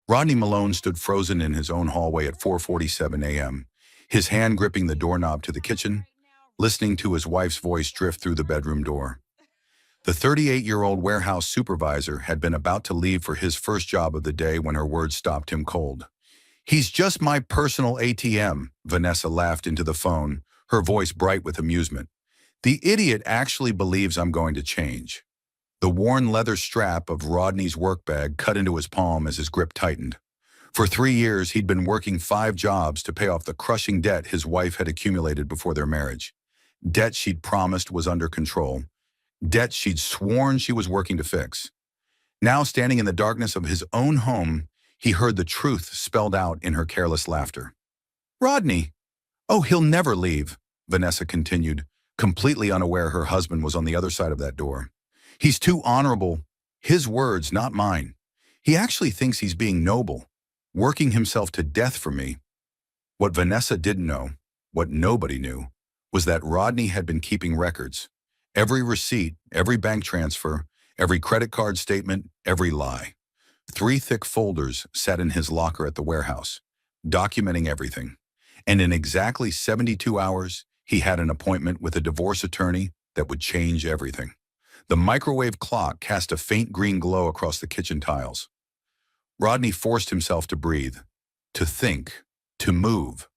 Rodney Malone stood frozen in his own hallway at 4:47 a.m., his hand gripping the doorknob to the kitchen, listening to his wife's voice drift through the bedroom door. The 38-year-old warehouse supervisor had been about to leave for his first job of the day when her words stopped him cold. "He's just my personal ATM," Vanessa laughed into the phone, her voice bright with amusement. "The idiot actually believes I'm going to change." The worn leather strap of Rodney's work bag cut into his palm as his grip tightened. For 3 years, he'd been working 5 jobs to pay off the crushing debt his wife had accumulated before their marriage. Debt she'd promised was under control. Debt she'd sworn she was working to fix. Now, standing in the darkness of his own home, he heard the truth spelled out in her careless laughter. "Rodney! Oh, he'll never leave," Vanessa continued, completely unaware her husband was on the other side of that door. "He's too honorable. His words, not mine. He actually thinks he's being noble, working himself to death for me." What Vanessa didn't know, what nobody knew, was that Rodney had been keeping records. Every receipt, every bank transfer, every credit card statement, every lie. 3 thick folders sat in his locker at the warehouse, documenting everything. And in exactly 72 hours, he had an appointment with a divorce attorney that would change everything. The microwave clock cast a faint green glow across the kitchen tiles. Rodney forced himself to breathe, to think, to move.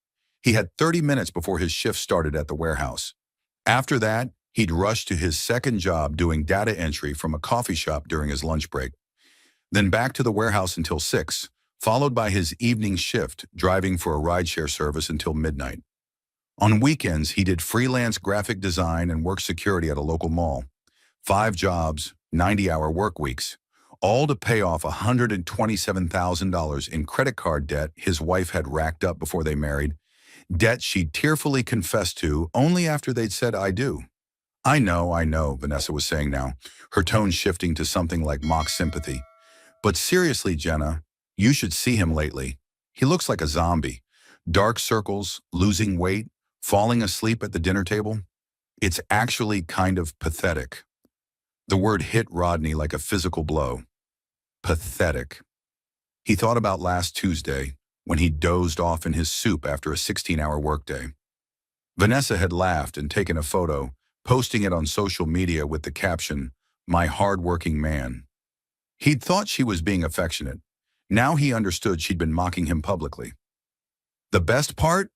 He had 30 minutes before his shift started at the warehouse. After that, he'd rush to his second job doing data entry from a coffee shop during his lunch break. Then back to the warehouse until 6, followed by his evening shift, driving for a rideshare service until midnight. On weekends, he did freelance graphic design and work security at a local mall. 5 jobs, 90-hour work weeks, all to pay off $127,000 in credit card debt his wife had racked up before they married, debt she'd tearfully confessed to only after they'd said, "I do." I know," Vanessa was saying now, her tone shifting to something like mock sympathy. "But seriously, Jenna, you should see him lately. He looks like a zombie. Dark circles, losing weight, falling asleep at the dinner table. It's actually kind of pathetic." The word hit Rodney like a physical blow. Pathetic. He thought about last Tuesday, when he dozed off in his soup after a 16-hour workday. Vanessa had laughed and taken a photo, posting it on social media with the caption, "My hard-working man." He'd thought she was being affectionate. Now he understood she'd been mocking him publicly. "The best part?"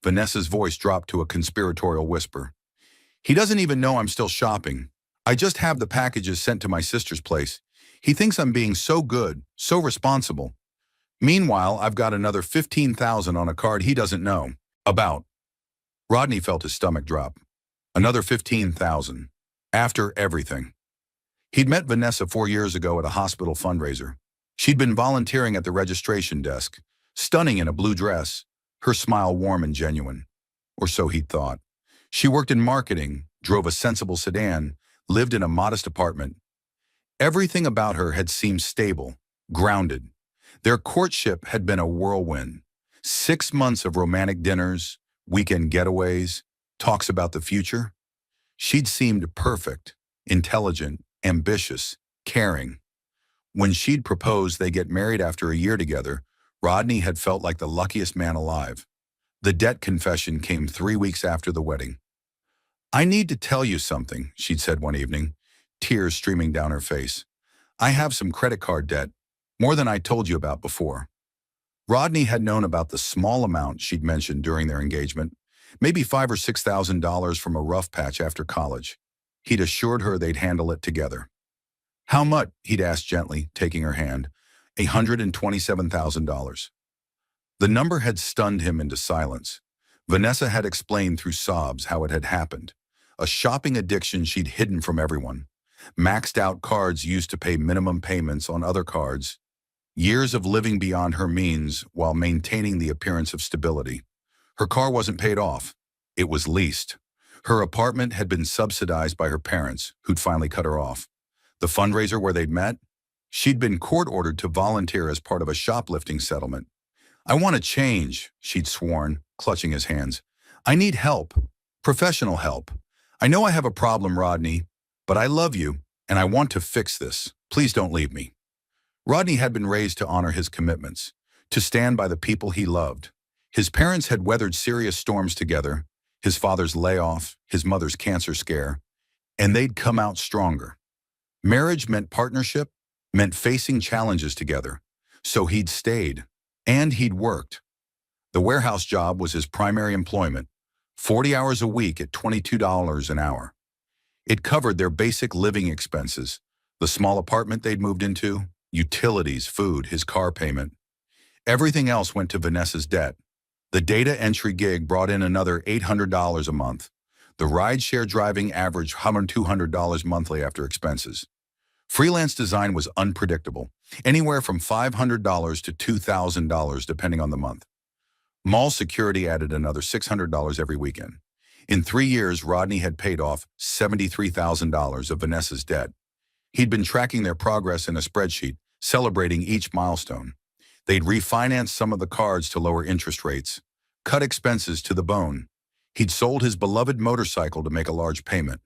Vanessa's voice dropped to a conspiratorial whisper. "He doesn't even know I'm still shopping. I just have the packages sent to my sister's place. He thinks I'm being so good, so responsible. Meanwhile, I've got another $15,000 on a card he doesn't know about." Rodney felt his stomach drop. Another $15,000. After everything. He'd met Vanessa 4 years ago at a hospital fundraiser. She'd been volunteering at the registration desk, stunning in a blue dress, her smile warm and genuine. Or so he'd thought. She worked in marketing, drove a sensible sedan, lived in a modest apartment. Everything about her had seemed stable, grounded. Their courtship had been a whirlwind. 6 months of romantic dinners, weekend getaways, talks about the future. She'd seemed perfect, intelligent, ambitious, caring. When she'd proposed they get married after a year together, Rodney had felt like the luckiest man alive. The debt confession came 3 weeks after the wedding. "I need to tell you something," she'd said one evening, tears streaming down her face. "I have some credit card debt, more than I told you about before." Rodney had known about the small amount she'd mentioned during their engagement, maybe $5,000 or $6,000 from a rough patch after college. He'd assured her they'd handle it together. "How much?" he'd asked gently, taking her hand. $127,000. The number had stunned him into silence. Vanessa had explained through sobs how it had happened. A shopping addiction she'd hidden from everyone. Maxed out cards used to pay minimum payments on other cards. Years of living beyond her means while maintaining the appearance of stability. Her car wasn't paid off. It was leased. Her apartment had been subsidized by her parents, who'd finally cut her off. The fundraiser where they'd met? She'd been court-ordered to volunteer as part of a shoplifting settlement. "I want to change," she'd sworn, clutching his hands. "I need help. Professional help. I know I have a problem, Rodney, but I love you, and I want to fix this. Please don't leave me." Rodney had been raised to honor his commitments, to stand by the people he loved. His parents had weathered serious storms together, his father's layoff, his mother's cancer scare, and they'd come out stronger. Marriage meant partnership, meant facing challenges together. So he'd stayed, and he'd worked. The warehouse job was his primary employment, 40 hours a week at $22 an hour. It covered their basic living expenses, the small apartment they'd moved into, utilities, food, his car payment. Everything else went to Vanessa's debt. The data entry gig brought in another $800 a month. The rideshare driving averaged $200 monthly after expenses. Freelance design was unpredictable, anywhere from $500 to $2,000 depending on the month. Mall security added another $600 every weekend. In 3 years, Rodney had paid off $73,000 of Vanessa's debt. He'd been tracking their progress in a spreadsheet, celebrating each milestone. They'd refinanced some of the cards to lower interest rates, cut expenses to the bone. He'd sold his beloved motorcycle to make a large payment.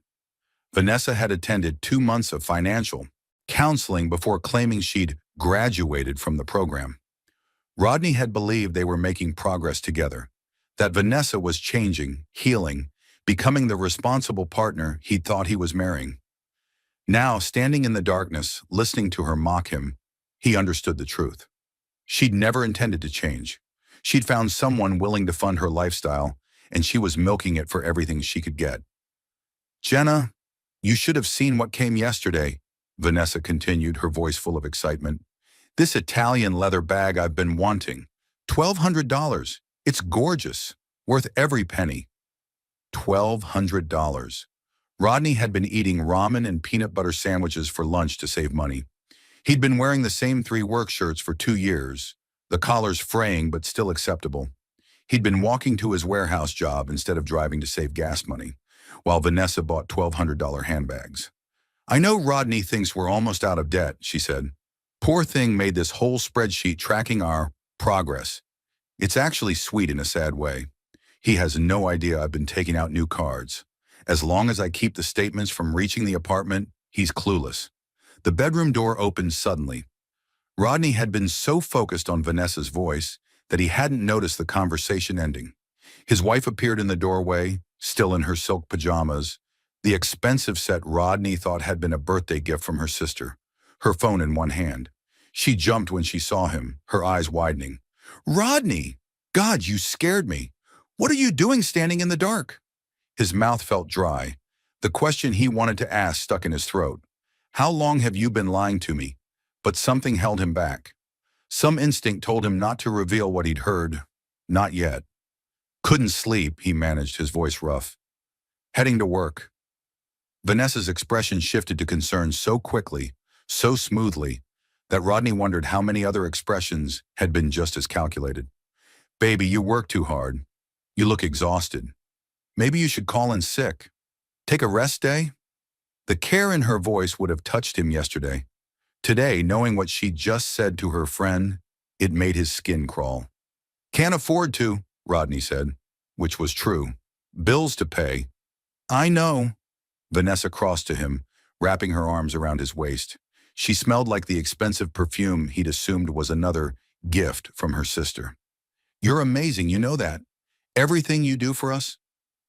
Vanessa had attended 2 months of financial counseling before claiming she'd graduated from the program. Rodney had believed they were making progress together, that Vanessa was changing, healing, becoming the responsible partner he thought he was marrying. Now, standing in the darkness, listening to her mock him, he understood the truth. She'd never intended to change. She'd found someone willing to fund her lifestyle, and she was milking it for everything she could get. "Jenna, you should have seen what came yesterday," Vanessa continued, her voice full of excitement. "This Italian leather bag I've been wanting. $1,200. It's gorgeous. Worth every penny." $1,200. Rodney had been eating ramen and peanut butter sandwiches for lunch to save money. He'd been wearing the same 3 work shirts for 2 years, the collars fraying but still acceptable. He'd been walking to his warehouse job instead of driving to save gas money, while Vanessa bought $1,200 handbags. "I know Rodney thinks we're almost out of debt," she said. "Poor thing made this whole spreadsheet tracking our progress. It's actually sweet in a sad way. He has no idea I've been taking out new cards. As long as I keep the statements from reaching the apartment, he's clueless." The bedroom door opened suddenly. Rodney had been so focused on Vanessa's voice that he hadn't noticed the conversation ending. His wife appeared in the doorway, still in her silk pajamas, the expensive set Rodney thought had been a birthday gift from her sister, her phone in one hand. She jumped when she saw him, her eyes widening. "Rodney! God, you scared me. What are you doing standing in the dark?" His mouth felt dry. The question he wanted to ask stuck in his throat. "How long have you been lying to me?" But something held him back. Some instinct told him not to reveal what he'd heard. Not yet. "Couldn't sleep," he managed, his voice rough. "Heading to work." Vanessa's expression shifted to concern so quickly, so smoothly, that Rodney wondered how many other expressions had been just as calculated. "Baby, you work too hard. You look exhausted. Maybe you should call in sick. Take a rest day?" The care in her voice would have touched him yesterday. Today, knowing what she'd just said to her friend, it made his skin crawl. "Can't afford to," Rodney said, which was true. "Bills to pay." "I know." Vanessa crossed to him, wrapping her arms around his waist. She smelled like the expensive perfume he'd assumed was another gift from her sister. "You're amazing, you know that. Everything you do for us."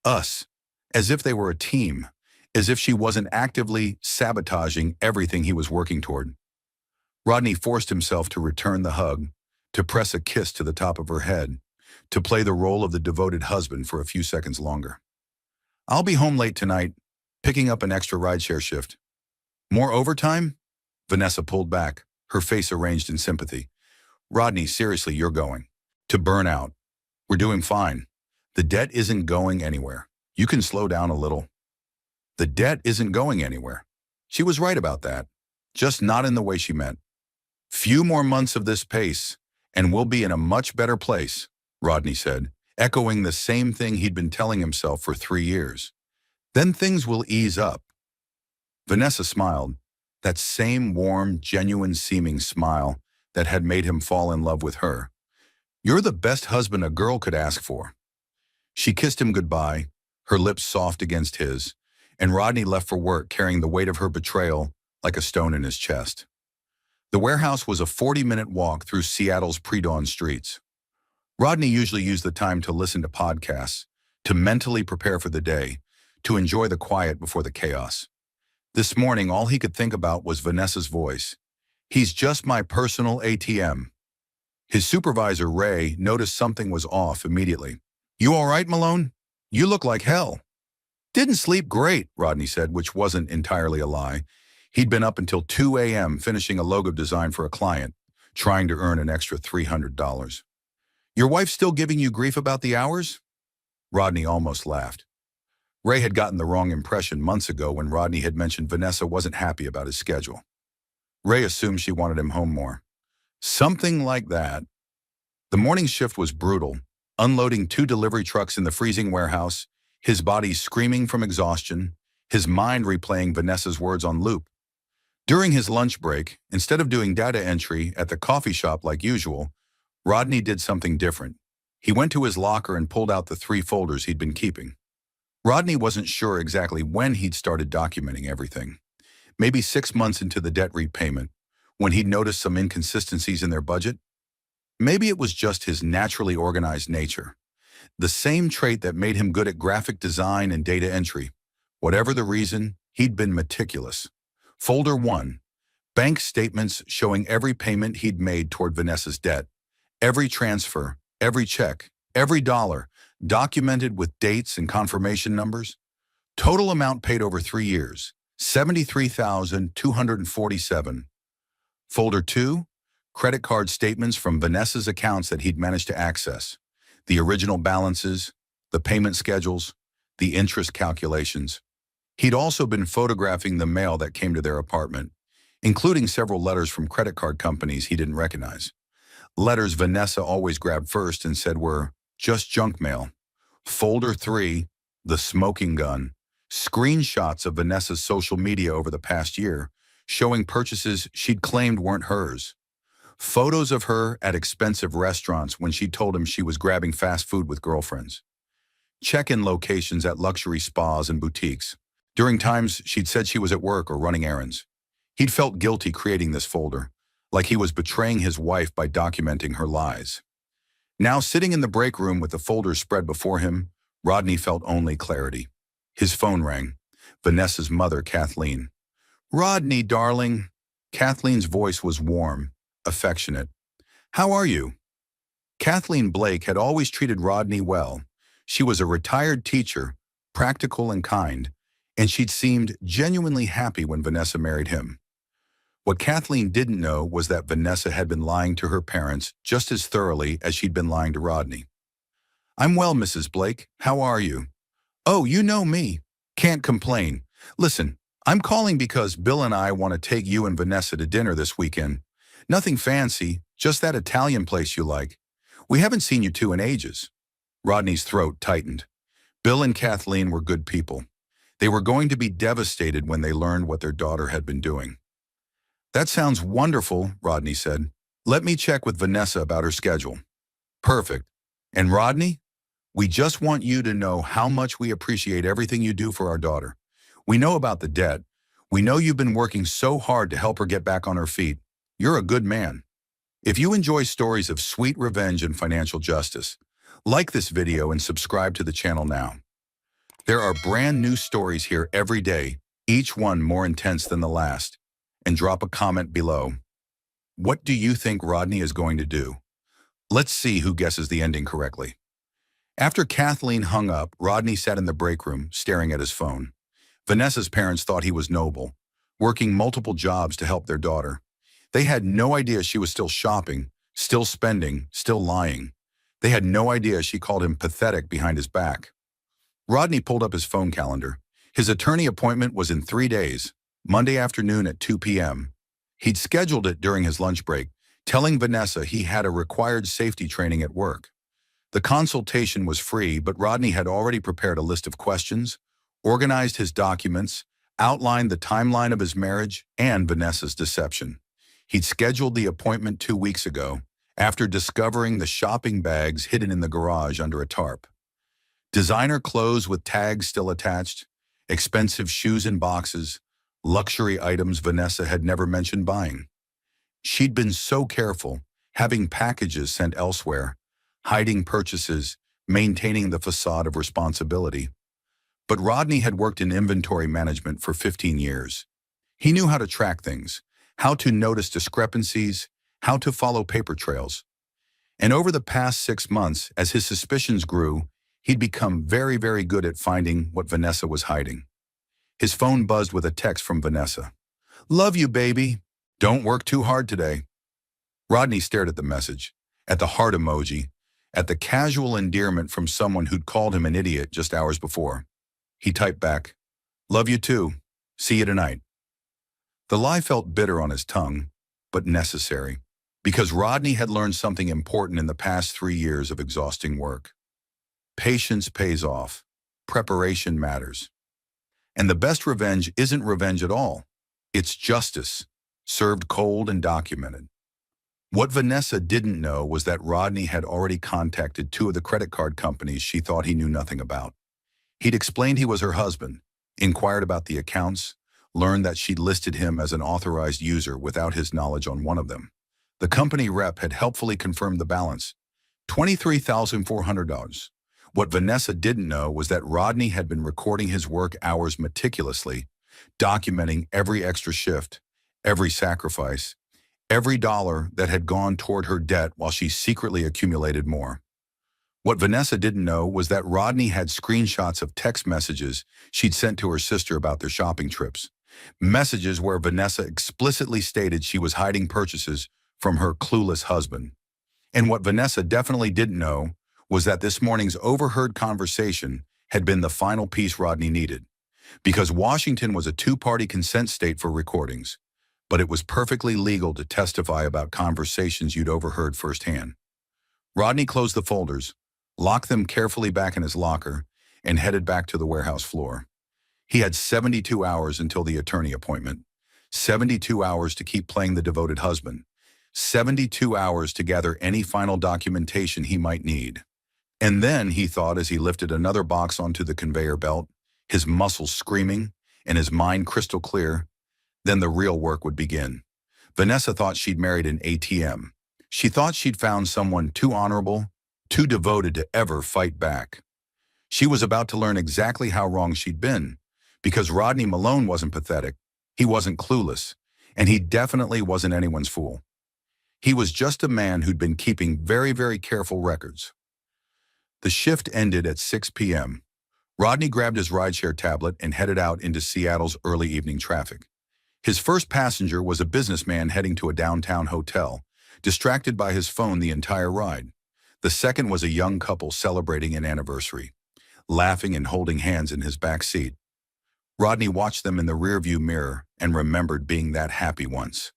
Us. As if they were a team. As if she wasn't actively sabotaging everything he was working toward. Rodney forced himself to return the hug, to press a kiss to the top of her head, to play the role of the devoted husband for a few seconds longer. "I'll be home late tonight, picking up an extra rideshare shift." "More overtime?" Vanessa pulled back, her face arranged in sympathy. "Rodney, seriously, you're going to burn out. We're doing fine. The debt isn't going anywhere. You can slow down a little." The debt isn't going anywhere. She was right about that, just not in the way she meant. "Few more months of this pace, and we'll be in a much better place," Rodney said, echoing the same thing he'd been telling himself for 3 years. "Then things will ease up." Vanessa smiled, that same warm, genuine-seeming smile that had made him fall in love with her. "You're the best husband a girl could ask for." She kissed him goodbye, her lips soft against his, and Rodney left for work carrying the weight of her betrayal like a stone in his chest. The warehouse was a 40-minute walk through Seattle's pre-dawn streets. Rodney usually used the time to listen to podcasts, to mentally prepare for the day, to enjoy the quiet before the chaos. This morning, all he could think about was Vanessa's voice. "He's just my personal ATM." His supervisor, Ray, noticed something was off immediately. "You all right, Malone? You look like hell." "Didn't sleep great," Rodney said, which wasn't entirely a lie. He'd been up until 2 a.m. finishing a logo design for a client, trying to earn an extra $300. "Your wife still giving you grief about the hours?" Rodney almost laughed. Ray had gotten the wrong impression months ago when Rodney had mentioned Vanessa wasn't happy about his schedule. Ray assumed she wanted him home more. Something like that. The morning shift was brutal, unloading 2 delivery trucks in the freezing warehouse, his body screaming from exhaustion, his mind replaying Vanessa's words on loop. During his lunch break, instead of doing data entry at the coffee shop like usual, Rodney did something different. He went to his locker and pulled out the 3 folders he'd been keeping. Rodney wasn't sure exactly when he'd started documenting everything. Maybe 6 months into the debt repayment, when he'd noticed some inconsistencies in their budget. Maybe it was just his naturally organized nature, the same trait that made him good at graphic design and data entry. Whatever the reason, he'd been meticulous. Folder 1, bank statements showing every payment he'd made toward Vanessa's debt, every transfer, every check, every dollar, documented with dates and confirmation numbers. Total amount paid over 3 years, $73,247. Folder 2, credit card statements from Vanessa's accounts that he'd managed to access, the original balances, the payment schedules, the interest calculations. He'd also been photographing the mail that came to their apartment, including several letters from credit card companies he didn't recognize. Letters Vanessa always grabbed first and said were just junk mail. Folder 3, the smoking gun, screenshots of Vanessa's social media over the past year, showing purchases she'd claimed weren't hers. Photos of her at expensive restaurants when she told him she was grabbing fast food with girlfriends. Check-in locations at luxury spas and boutiques, during times she'd said she was at work or running errands. He'd felt guilty creating this folder, like he was betraying his wife by documenting her lies. Now, sitting in the break room with the folders spread before him, Rodney felt only clarity. His phone rang. Vanessa's mother, Kathleen. "Rodney, darling." Kathleen's voice was warm, affectionate. "How are you?" Kathleen Blake had always treated Rodney well. She was a retired teacher, practical and kind, and she'd seemed genuinely happy when Vanessa married him. What Kathleen didn't know was that Vanessa had been lying to her parents just as thoroughly as she'd been lying to Rodney. "I'm well, Mrs. Blake. How are you?" "Oh, you know me. Can't complain. Listen, I'm calling because Bill and I want to take you and Vanessa to dinner this weekend. Nothing fancy, just that Italian place you like. We haven't seen you two in ages." Rodney's throat tightened. Bill and Kathleen were good people. They were going to be devastated when they learned what their daughter had been doing. "That sounds wonderful," Rodney said. "Let me check with Vanessa about her schedule." "Perfect. And Rodney, we just want you to know how much we appreciate everything you do for our daughter. We know about the debt. We know you've been working so hard to help her get back on her feet. You're a good man. If you enjoy stories of sweet revenge and financial justice, like this video and subscribe to the channel now. There are brand new stories here every day, each one more intense than the last. And drop a comment below. What do you think Rodney is going to do? Let's see who guesses the ending correctly. After Kathleen hung up, Rodney sat in the break room, staring at his phone. Vanessa's parents thought he was noble, working multiple jobs to help their daughter. They had no idea she was still shopping, still spending, still lying. They had no idea she called him pathetic behind his back. Rodney pulled up his phone calendar. His attorney appointment was in 3 days, Monday afternoon at 2 p.m. He'd scheduled it during his lunch break, telling Vanessa he had a required safety training at work. The consultation was free, but Rodney had already prepared a list of questions, organized his documents, outlined the timeline of his marriage and Vanessa's deception. He'd scheduled the appointment 2 weeks ago, after discovering the shopping bags hidden in the garage under a tarp. Designer clothes with tags still attached, expensive shoes in boxes, luxury items Vanessa had never mentioned buying. She'd been so careful, having packages sent elsewhere, hiding purchases, maintaining the facade of responsibility. But Rodney had worked in inventory management for 15 years. He knew how to track things, how to notice discrepancies, how to follow paper trails. And over the past 6 months, as his suspicions grew, he'd become very, very good at finding what Vanessa was hiding. His phone buzzed with a text from Vanessa. "Love you, baby. Don't work too hard today." Rodney stared at the message, at the heart emoji, at the casual endearment from someone who'd called him an idiot just hours before. He typed back, "Love you too. See you tonight." The lie felt bitter on his tongue, but necessary, because Rodney had learned something important in the past 3 years of exhausting work. Patience pays off. Preparation matters. And the best revenge isn't revenge at all. It's justice, served cold and documented. What Vanessa didn't know was that Rodney had already contacted 2 of the credit card companies she thought he knew nothing about. He'd explained he was her husband, inquired about the accounts, learned that she'd listed him as an authorized user without his knowledge on one of them. The company rep had helpfully confirmed the balance, $23,400. What Vanessa didn't know was that Rodney had been recording his work hours meticulously, documenting every extra shift, every sacrifice, every dollar that had gone toward her debt while she secretly accumulated more. What Vanessa didn't know was that Rodney had screenshots of text messages she'd sent to her sister about their shopping trips, messages where Vanessa explicitly stated she was hiding purchases from her clueless husband. And what Vanessa definitely didn't know was that this morning's overheard conversation had been the final piece Rodney needed, because Washington was a 2-party consent state for recordings, but it was perfectly legal to testify about conversations you'd overheard firsthand. Rodney closed the folders, locked them carefully back in his locker, and headed back to the warehouse floor. He had 72 hours until the attorney appointment, 72 hours to keep playing the devoted husband, 72 hours to gather any final documentation he might need. And then, he thought as he lifted another box onto the conveyor belt, his muscles screaming and his mind crystal clear, then the real work would begin. Vanessa thought she'd married an ATM. She thought she'd found someone too honorable, too devoted to ever fight back. She was about to learn exactly how wrong she'd been, because Rodney Malone wasn't pathetic, he wasn't clueless, and he definitely wasn't anyone's fool. He was just a man who'd been keeping very, very careful records. The shift ended at 6 p.m. Rodney grabbed his rideshare tablet and headed out into Seattle's early evening traffic. His first passenger was a businessman heading to a downtown hotel, distracted by his phone the entire ride. The second was a young couple celebrating an anniversary, laughing and holding hands in his back seat. Rodney watched them in the rearview mirror and remembered being that happy once.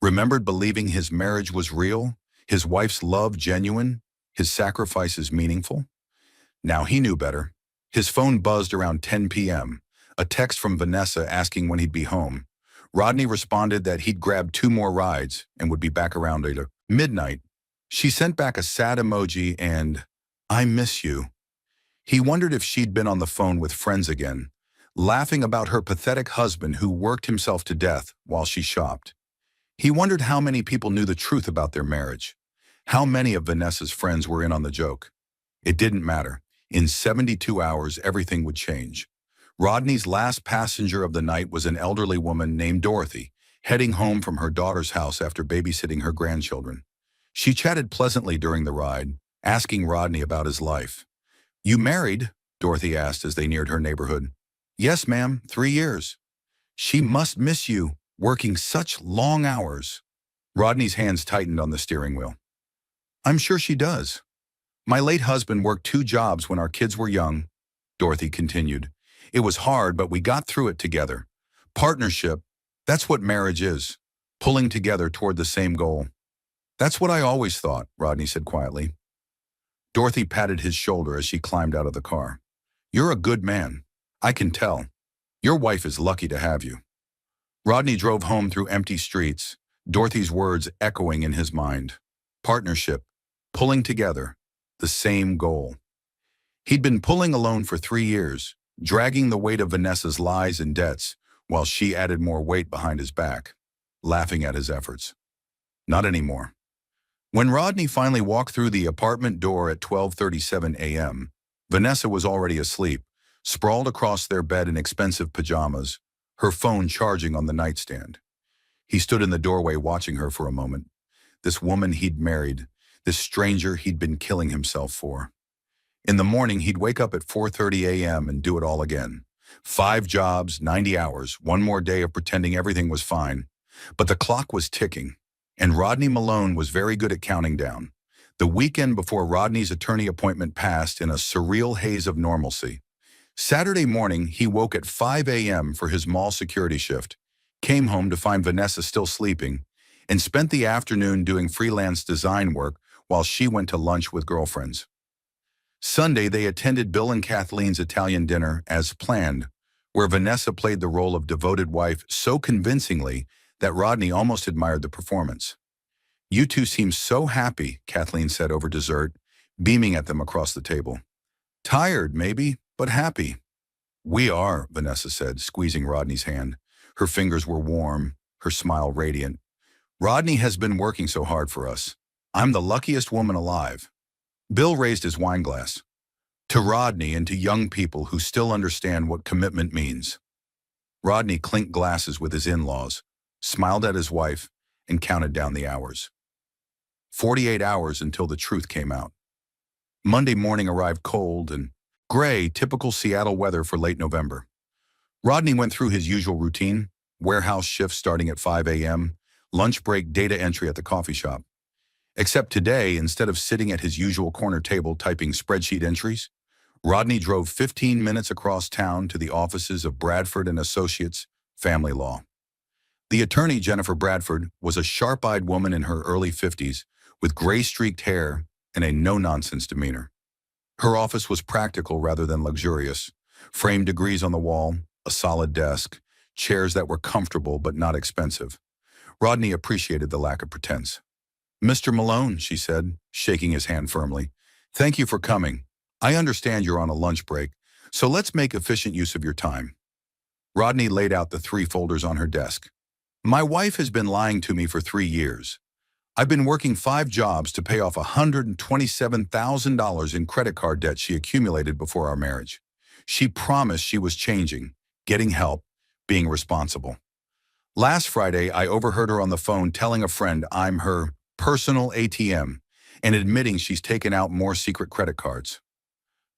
Remembered believing his marriage was real, his wife's love genuine, his sacrifices meaningful. Now he knew better. His phone buzzed around 10 p.m., a text from Vanessa asking when he'd be home. Rodney responded that he'd grabbed 2 more rides and would be back around midnight. She sent back a sad emoji and, "I miss you." He wondered if she'd been on the phone with friends again, laughing about her pathetic husband who worked himself to death while she shopped. He wondered how many people knew the truth about their marriage. How many of Vanessa's friends were in on the joke? It didn't matter. In 72 hours, everything would change. Rodney's last passenger of the night was an elderly woman named Dorothy, heading home from her daughter's house after babysitting her grandchildren. She chatted pleasantly during the ride, asking Rodney about his life. "You married?" Dorothy asked as they neared her neighborhood. "Yes, ma'am, 3 years." "She must miss you, working such long hours." Rodney's hands tightened on the steering wheel. "I'm sure she does. My late husband worked 2 jobs when our kids were young," Dorothy continued. "It was hard, but we got through it together. Partnership, that's what marriage is, pulling together toward the same goal." "That's what I always thought," Rodney said quietly. Dorothy patted his shoulder as she climbed out of the car. "You're a good man. I can tell. Your wife is lucky to have you." Rodney drove home through empty streets, Dorothy's words echoing in his mind. Partnership, pulling together, the same goal. He'd been pulling alone for 3 years, dragging the weight of Vanessa's lies and debts, while she added more weight behind his back, laughing at his efforts. Not anymore. When Rodney finally walked through the apartment door at 12:37 a.m., Vanessa was already asleep, sprawled across their bed in expensive pajamas, her phone charging on the nightstand. He stood in the doorway watching her for a moment. This woman he'd married, this stranger he'd been killing himself for. In the morning, he'd wake up at 4:30 a.m. and do it all again. 5 jobs, 90 hours, one more day of pretending everything was fine. But the clock was ticking, and Rodney Malone was very good at counting down. The weekend before Rodney's attorney appointment passed in a surreal haze of normalcy. Saturday morning, he woke at 5 a.m. for his mall security shift, came home to find Vanessa still sleeping, and spent the afternoon doing freelance design work while she went to lunch with girlfriends. Sunday, they attended Bill and Kathleen's Italian dinner as planned, where Vanessa played the role of devoted wife so convincingly that Rodney almost admired the performance. "You two seem so happy," Kathleen said over dessert, beaming at them across the table. "Tired, maybe, but happy." "We are," Vanessa said, squeezing Rodney's hand. Her fingers were warm, her smile radiant. "Rodney has been working so hard for us. I'm the luckiest woman alive." Bill raised his wine glass. "To Rodney and to young people who still understand what commitment means." Rodney clinked glasses with his in-laws, smiled at his wife, and counted down the hours. 48 hours until the truth came out. Monday morning arrived cold and gray, typical Seattle weather for late November. Rodney went through his usual routine, warehouse shift starting at 5 a.m., lunch break data entry at the coffee shop. Except today, instead of sitting at his usual corner table typing spreadsheet entries, Rodney drove 15 minutes across town to the offices of Bradford and Associates Family Law. The attorney, Jennifer Bradford, was a sharp-eyed woman in her early 50s with gray-streaked hair and a no-nonsense demeanor. Her office was practical rather than luxurious, framed degrees on the wall, a solid desk, chairs that were comfortable but not expensive. Rodney appreciated the lack of pretense. "Mr. Malone," she said, shaking his hand firmly, "thank you for coming. I understand you're on a lunch break, so let's make efficient use of your time." Rodney laid out the 3 folders on her desk. "My wife has been lying to me for 3 years. I've been working 5 jobs to pay off $127,000 in credit card debt she accumulated before our marriage. She promised she was changing, getting help, being responsible. Last Friday, I overheard her on the phone telling a friend I'm her personal ATM and admitting she's taken out more secret credit cards."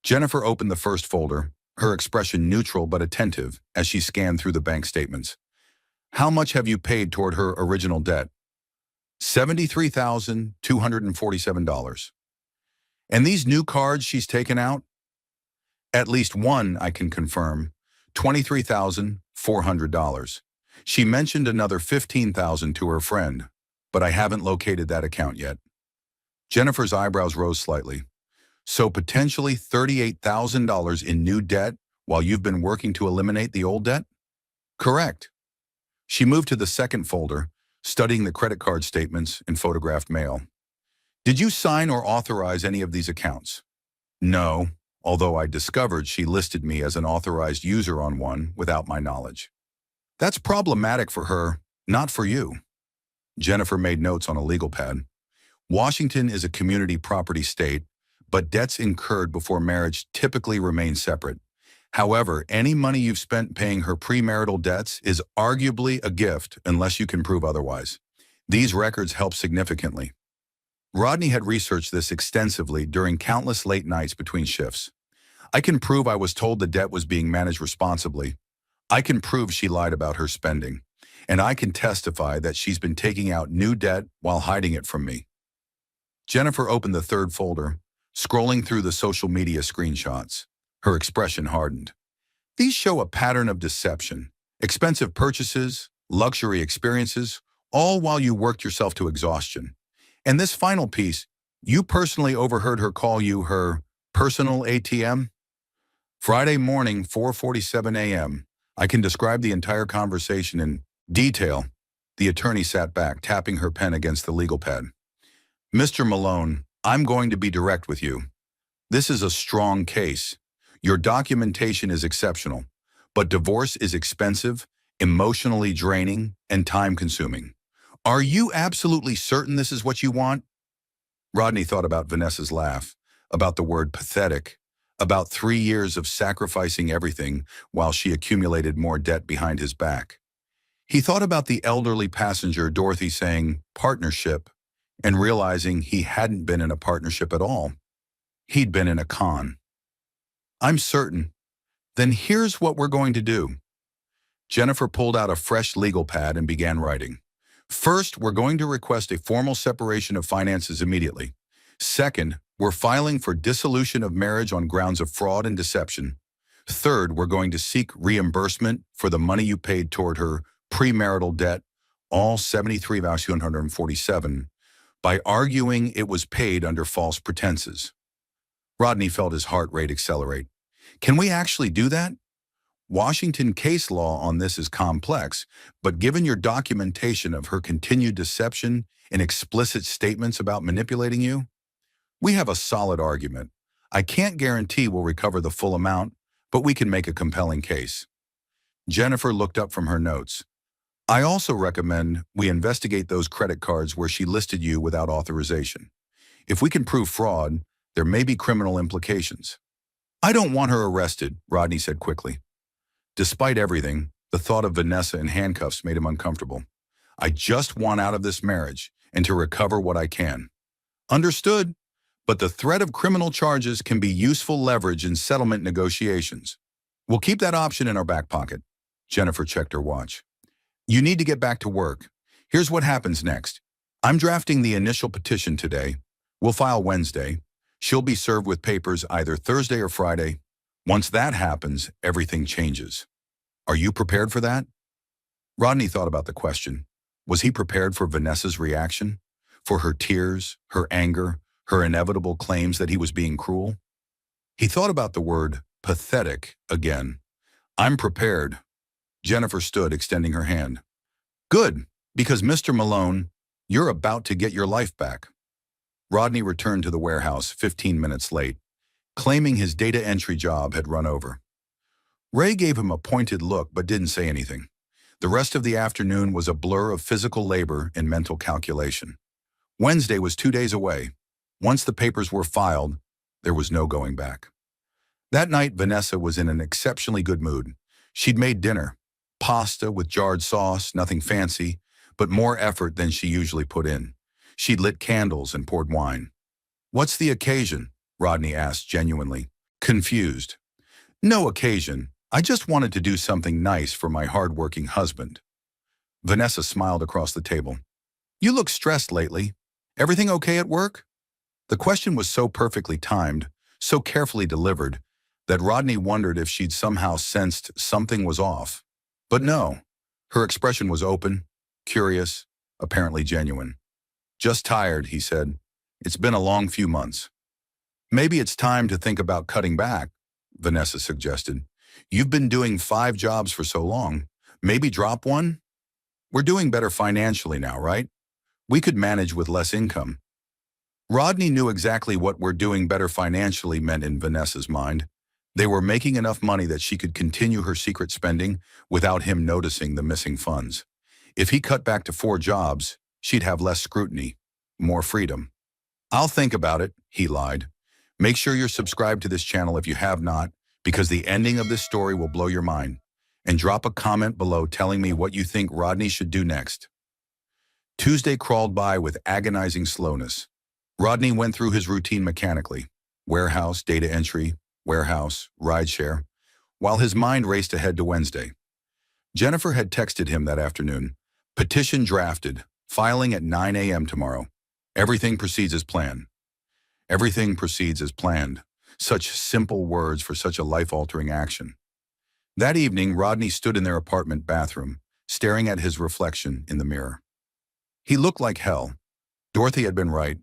Jennifer opened the first folder, her expression neutral but attentive as she scanned through the bank statements. "How much have you paid toward her original debt?" $73,247. "And these new cards she's taken out?" "At least one, I can confirm, $23,400. She mentioned another $15,000 to her friend, but I haven't located that account yet." Jennifer's eyebrows rose slightly. "So potentially $38,000 in new debt while you've been working to eliminate the old debt?" "Correct." She moved to the second folder, studying the credit card statements and photographed mail. "Did you sign or authorize any of these accounts?" "No, although I discovered she listed me as an authorized user on one without my knowledge." "That's problematic for her, not for you." Jennifer made notes on a legal pad. "Washington is a community property state, but debts incurred before marriage typically remain separate. However, any money you've spent paying her premarital debts is arguably a gift unless you can prove otherwise. These records help significantly." Rodney had researched this extensively during countless late nights between shifts. "I can prove I was told the debt was being managed responsibly. I can prove she lied about her spending. And I can testify that she's been taking out new debt while hiding it from me." Jennifer opened the third folder, scrolling through the social media screenshots. Her expression hardened. "These show a pattern of deception. Expensive purchases, luxury experiences, all while you worked yourself to exhaustion. And this final piece, you personally overheard her call you her personal ATM?" "Friday morning, 4:47 a.m. I can describe the entire conversation in detail." The attorney sat back, tapping her pen against the legal pad. "Mr. Malone, I'm going to be direct with you. This is a strong case. Your documentation is exceptional, but divorce is expensive, emotionally draining, and time-consuming. Are you absolutely certain this is what you want? Rodney thought about Vanessa's laugh, about the word pathetic, about 3 years of sacrificing everything while she accumulated more debt behind his back. He thought about the elderly passenger Dorothy saying, partnership, and realizing he hadn't been in a partnership at all. He'd been in a con. I'm certain. Then here's what we're going to do. Jennifer pulled out a fresh legal pad and began writing. First, we're going to request a formal separation of finances immediately. Second, we're filing for dissolution of marriage on grounds of fraud and deception. Third, we're going to seek reimbursement for the money you paid toward her premarital debt, all 73,247, by arguing it was paid under false pretenses. Rodney felt his heart rate accelerate. Can we actually do that? Washington case law on this is complex, but given your documentation of her continued deception and explicit statements about manipulating you, we have a solid argument. I can't guarantee we'll recover the full amount, but we can make a compelling case. Jennifer looked up from her notes. I also recommend we investigate those credit cards where she listed you without authorization. If we can prove fraud, there may be criminal implications. I don't want her arrested, Rodney said quickly. Despite everything, the thought of Vanessa in handcuffs made him uncomfortable. I just want out of this marriage and to recover what I can. Understood, but the threat of criminal charges can be useful leverage in settlement negotiations. We'll keep that option in our back pocket. Jennifer checked her watch. You need to get back to work. Here's what happens next. I'm drafting the initial petition today. We'll file Wednesday. She'll be served with papers either Thursday or Friday. Once that happens, everything changes. Are you prepared for that? Rodney thought about the question. Was he prepared for Vanessa's reaction? For her tears, her anger, her inevitable claims that he was being cruel? He thought about the word pathetic again. I'm prepared. Jennifer stood, extending her hand. Good, because Mr. Malone, you're about to get your life back. Rodney returned to the warehouse 15 minutes late, claiming his data entry job had run over. Ray gave him a pointed look but didn't say anything. The rest of the afternoon was a blur of physical labor and mental calculation. Wednesday was 2 days away. Once the papers were filed, there was no going back. That night, Vanessa was in an exceptionally good mood. She'd made dinner. Pasta with jarred sauce, nothing fancy, but more effort than she usually put in. She'd lit candles and poured wine. What's the occasion? Rodney asked genuinely, confused. No occasion. I just wanted to do something nice for my hard-working husband. Vanessa smiled across the table. You look stressed lately. Everything okay at work? The question was so perfectly timed, so carefully delivered, that Rodney wondered if she'd somehow sensed something was off. But no, her expression was open, curious, apparently genuine. Just tired, he said. It's been a long few months. Maybe it's time to think about cutting back, Vanessa suggested. You've been doing 5 jobs for so long. Maybe drop one? We're doing better financially now, right? We could manage with less income. Rodney knew exactly what "we're doing better financially" meant in Vanessa's mind. They were making enough money that she could continue her secret spending without him noticing the missing funds. If he cut back to 4 jobs, she'd have less scrutiny, more freedom. I'll think about it, he lied. Make sure you're subscribed to this channel if you have not, because the ending of this story will blow your mind. And drop a comment below telling me what you think Rodney should do next. Tuesday crawled by with agonizing slowness. Rodney went through his routine mechanically. Warehouse, data entry, warehouse, rideshare, while his mind raced ahead to Wednesday. Jennifer had texted him that afternoon. Petition drafted, filing at 9 a.m. tomorrow. Everything proceeds as planned. Everything proceeds as planned. Such simple words for such a life-altering action. That evening, Rodney stood in their apartment bathroom, staring at his reflection in the mirror. He looked like hell. Dorothy had been right.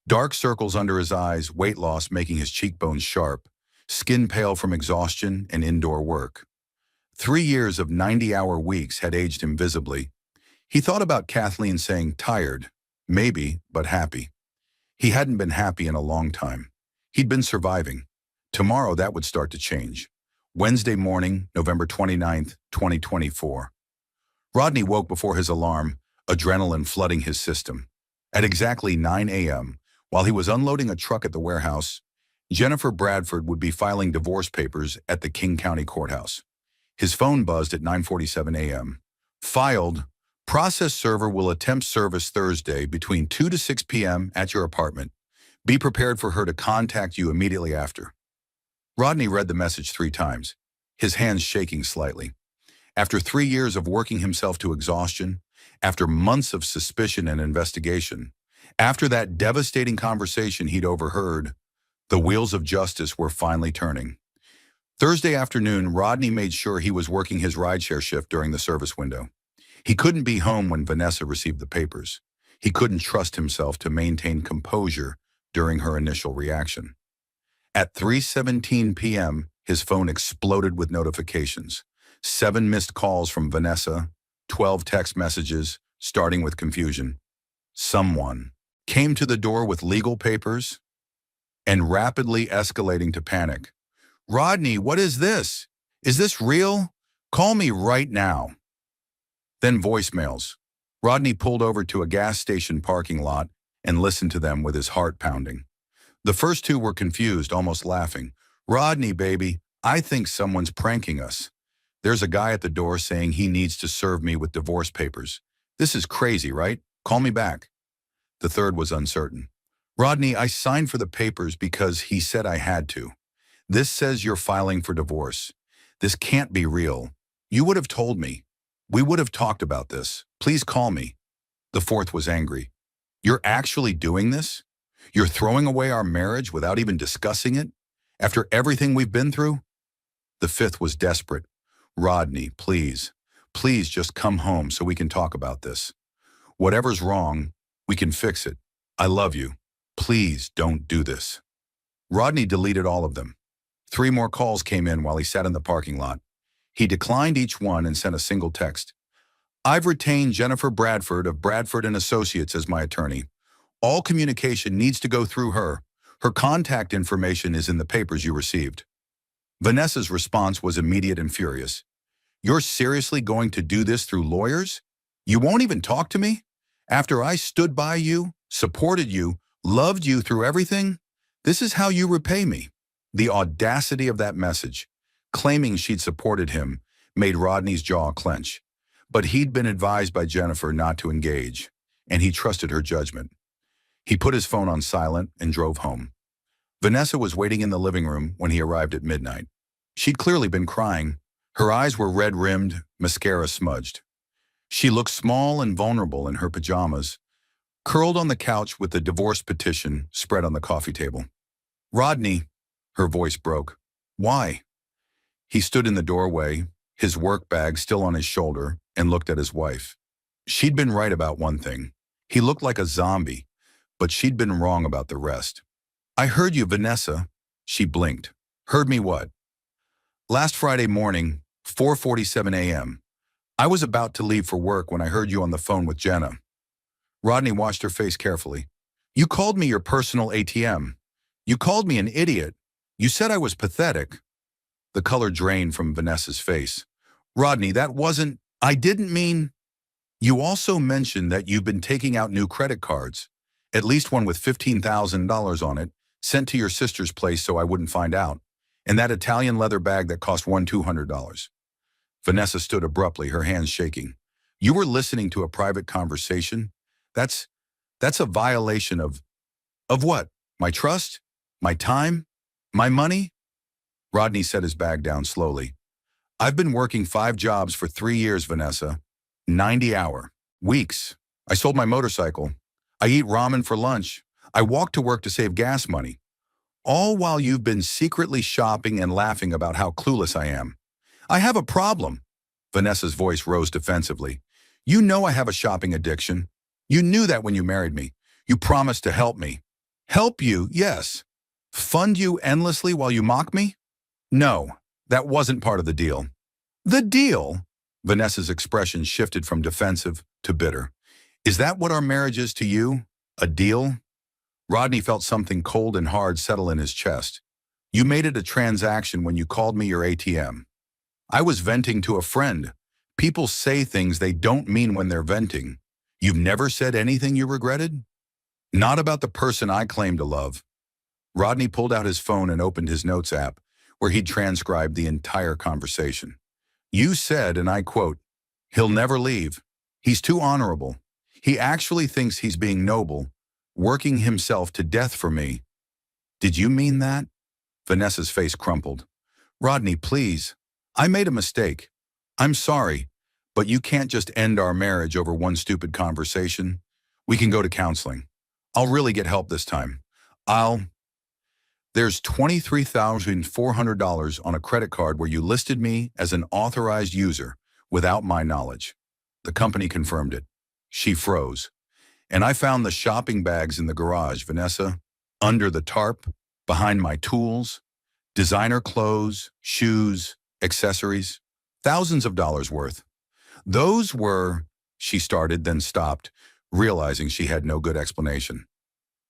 Dark circles under his eyes, weight loss making his cheekbones sharp, skin pale from exhaustion and indoor work. 3 years of 90-hour weeks had aged him visibly. He thought about Kathleen saying tired, maybe, but happy. He hadn't been happy in a long time. He'd been surviving. Tomorrow that would start to change. Wednesday morning, November 29th, 2024. Rodney woke before his alarm, adrenaline flooding his system. At exactly 9 a.m., while he was unloading a truck at the warehouse, Jennifer Bradford would be filing divorce papers at the King County Courthouse. His phone buzzed at 9:47 a.m. Filed, process server will attempt service Thursday between 2 to 6 p.m. at your apartment. Be prepared for her to contact you immediately after. Rodney read the message 3 times, his hands shaking slightly. After 3 years of working himself to exhaustion, after months of suspicion and investigation, after that devastating conversation he'd overheard, the wheels of justice were finally turning. Thursday afternoon, Rodney made sure he was working his rideshare shift during the service window. He couldn't be home when Vanessa received the papers. He couldn't trust himself to maintain composure during her initial reaction. At 3:17 p.m., his phone exploded with notifications. 7 missed calls from Vanessa, 12 text messages, starting with confusion. Someone came to the door with legal papers and rapidly escalating to panic. Rodney, what is this? Is this real? Call me right now. Then voicemails. Rodney pulled over to a gas station parking lot and listened to them with his heart pounding. The first 2 were confused, almost laughing. Rodney, baby, I think someone's pranking us. There's a guy at the door saying he needs to serve me with divorce papers. This is crazy, right? Call me back. The third was uncertain. Rodney, I signed for the papers because he said I had to. This says you're filing for divorce. This can't be real. You would have told me. We would have talked about this. Please call me. The fourth was angry. You're actually doing this? You're throwing away our marriage without even discussing it? After everything we've been through? The fifth was desperate. Rodney, please, please just come home so we can talk about this. Whatever's wrong, we can fix it. I love you. Please don't do this. Rodney deleted all of them. 3 more calls came in while he sat in the parking lot. He declined each one and sent a single text. I've retained Jennifer Bradford of Bradford & Associates as my attorney. All communication needs to go through her. Her contact information is in the papers you received. Vanessa's response was immediate and furious. You're seriously going to do this through lawyers? You won't even talk to me? After I stood by you, supported you, loved you through everything? This is how you repay me. The audacity of that message, claiming she'd supported him, made Rodney's jaw clench. But he'd been advised by Jennifer not to engage, and he trusted her judgment. He put his phone on silent and drove home. Vanessa was waiting in the living room when he arrived at midnight. She'd clearly been crying. Her eyes were red-rimmed, mascara smudged. She looked small and vulnerable in her pajamas, curled on the couch with the divorce petition spread on the coffee table. Rodney, her voice broke. Why? He stood in the doorway, his work bag still on his shoulder, and looked at his wife. She'd been right about one thing. He looked like a zombie, but she'd been wrong about the rest. I heard you, Vanessa. She blinked. Heard me what? Last Friday morning, 4:47 a.m. I was about to leave for work when I heard you on the phone with Jenna. Rodney watched her face carefully. You called me your personal ATM. You called me an idiot. You said I was pathetic. The color drained from Vanessa's face. Rodney, that wasn't... I didn't mean... You also mentioned that you've been taking out new credit cards, at least one with $15,000 on it, sent to your sister's place so I wouldn't find out, and that Italian leather bag that cost $200. Vanessa stood abruptly, her hands shaking. You were listening to a private conversation? That's a violation of what? My trust? My time? My money? Rodney set his bag down slowly. I've been working 5 jobs for 3 years, Vanessa. 90-hour weeks. I sold my motorcycle. I eat ramen for lunch. I walk to work to save gas money. All while you've been secretly shopping and laughing about how clueless I am. I have a problem. Vanessa's voice rose defensively. You know I have a shopping addiction. You knew that when you married me. You promised to help me. Help you, yes. Fund you endlessly while you mock me? No, that wasn't part of the deal. The deal? Vanessa's expression shifted from defensive to bitter. Is that what our marriage is to you? A deal? Rodney felt something cold and hard settle in his chest. You made it a transaction when you called me your ATM. I was venting to a friend. People say things they don't mean when they're venting. You've never said anything you regretted? Not about the person I claim to love. Rodney pulled out his phone and opened his notes app, where he'd transcribed the entire conversation. You said, and I quote, "He'll never leave. He's too honorable. He actually thinks he's being noble, working himself to death for me." Did you mean that? Vanessa's face crumpled. Rodney, please. I made a mistake. I'm sorry, but you can't just end our marriage over one stupid conversation. We can go to counseling. I'll really get help this time. There's $23,400 on a credit card where you listed me as an authorized user without my knowledge. The company confirmed it. She froze. And I found the shopping bags in the garage, Vanessa, under the tarp, behind my tools, designer clothes, shoes, accessories, thousands of dollars worth. Those were, she started, then stopped, realizing she had no good explanation.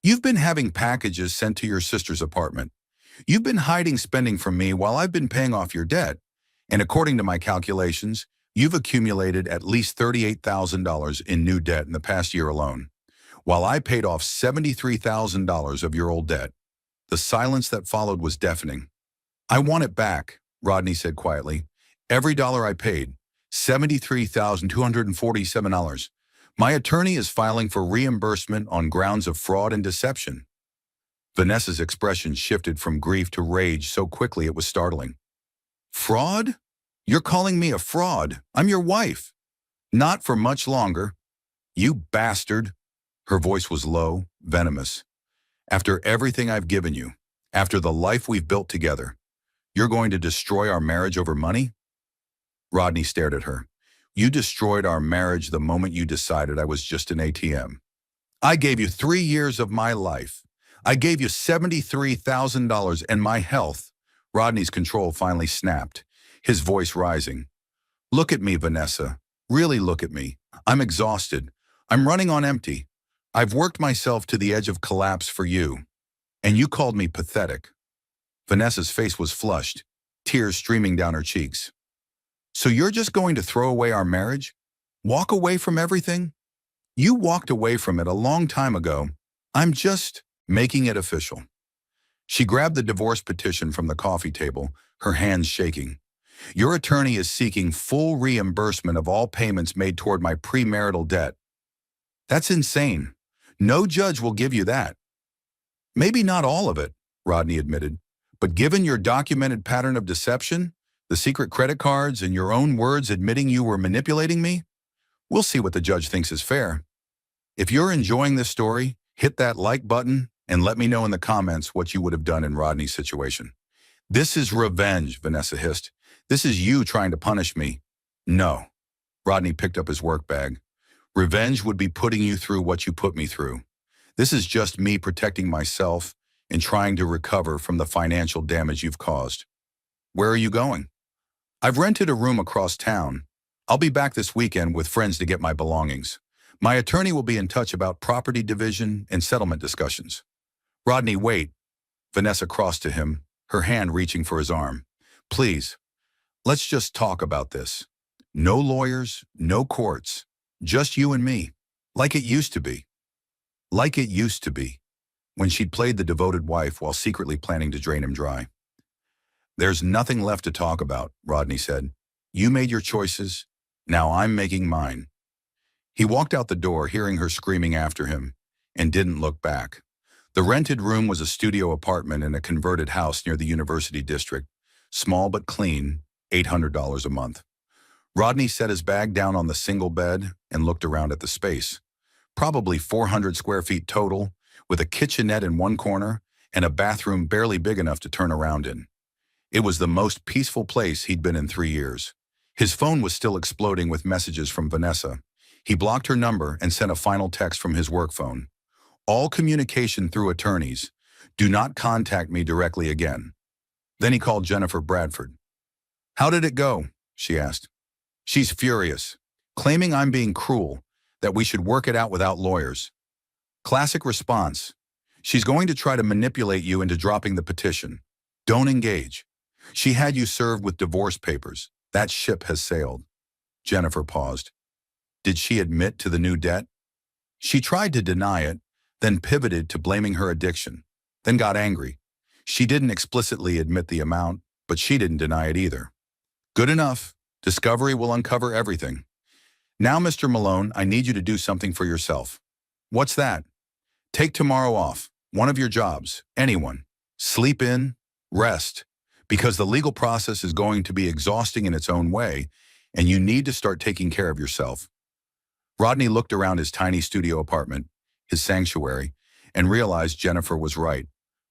You've been having packages sent to your sister's apartment. You've been hiding spending from me while I've been paying off your debt. And according to my calculations, you've accumulated at least $38,000 in new debt in the past year alone, while I paid off $73,000 of your old debt. The silence that followed was deafening. I want it back, Rodney said quietly. Every dollar I paid, $73,247. My attorney is filing for reimbursement on grounds of fraud and deception. Vanessa's expression shifted from grief to rage so quickly it was startling. Fraud? You're calling me a fraud. I'm your wife. Not for much longer. You bastard. Her voice was low, venomous. After everything I've given you, after the life we've built together, you're going to destroy our marriage over money? Rodney stared at her. You destroyed our marriage the moment you decided I was just an ATM. I gave you 3 years of my life. I gave you $73,000 and my health. Rodney's control finally snapped, his voice rising. Look at me, Vanessa. Really look at me. I'm exhausted. I'm running on empty. I've worked myself to the edge of collapse for you. And you called me pathetic. Vanessa's face was flushed, tears streaming down her cheeks. So you're just going to throw away our marriage? Walk away from everything? You walked away from it a long time ago. I'm just making it official. She grabbed the divorce petition from the coffee table, her hands shaking. Your attorney is seeking full reimbursement of all payments made toward my premarital debt. That's insane. No judge will give you that. Maybe not all of it, Rodney admitted, but given your documented pattern of deception, the secret credit cards, and your own words admitting you were manipulating me, we'll see what the judge thinks is fair. If you're enjoying this story, hit that like button and let me know in the comments what you would have done in Rodney's situation. This is revenge, Vanessa hissed. This is you trying to punish me. No. Rodney picked up his work bag. Revenge would be putting you through what you put me through. This is just me protecting myself and trying to recover from the financial damage you've caused. Where are you going? I've rented a room across town. I'll be back this weekend with friends to get my belongings. My attorney will be in touch about property division and settlement discussions. Rodney, wait. Vanessa crossed to him, her hand reaching for his arm. Please, let's just talk about this. No lawyers, no courts, just you and me, like it used to be. Like it used to be, when she'd played the devoted wife while secretly planning to drain him dry. There's nothing left to talk about, Rodney said. You made your choices. Now I'm making mine. He walked out the door, hearing her screaming after him, and didn't look back. The rented room was a studio apartment in a converted house near the University District, small but clean, $800 a month. Rodney set his bag down on the single bed and looked around at the space. Probably 400 square feet total, with a kitchenette in one corner and a bathroom barely big enough to turn around in. It was the most peaceful place he'd been in 3 years. His phone was still exploding with messages from Vanessa. He blocked her number and sent a final text from his work phone. All communication through attorneys. Do not contact me directly again. Then he called Jennifer Bradford. How did it go? She asked. She's furious, claiming I'm being cruel, that we should work it out without lawyers. Classic response. She's going to try to manipulate you into dropping the petition. Don't engage. She had you served with divorce papers. That ship has sailed. Jennifer paused. Did she admit to the new debt? She tried to deny it, then pivoted to blaming her addiction, then got angry. She didn't explicitly admit the amount, but she didn't deny it either. Good enough. Discovery will uncover everything. Now, Mr. Malone, I need you to do something for yourself. What's that? Take tomorrow off. One of your jobs. Anyone. Sleep in. Rest. Because the legal process is going to be exhausting in its own way, and you need to start taking care of yourself. Rodney looked around his tiny studio apartment, his sanctuary, and realized Jennifer was right.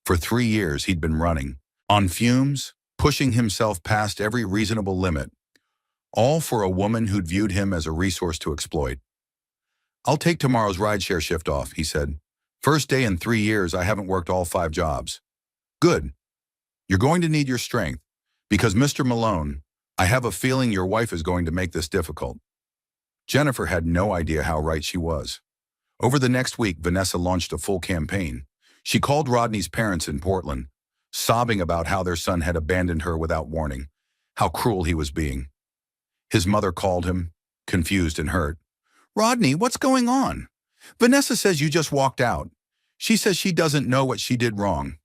For 3 years, he'd been running, on fumes, pushing himself past every reasonable limit, all for a woman who'd viewed him as a resource to exploit. I'll take tomorrow's rideshare shift off, he said. First day in 3 years, I haven't worked all 5 jobs. Good. You're going to need your strength, because Mr. Malone, I have a feeling your wife is going to make this difficult. Jennifer had no idea how right she was. Over the next week, Vanessa launched a full campaign. She called Rodney's parents in Portland, sobbing about how their son had abandoned her without warning, how cruel he was being. His mother called him, confused and hurt. Rodney, what's going on? Vanessa says you just walked out. She says she doesn't know what she did wrong.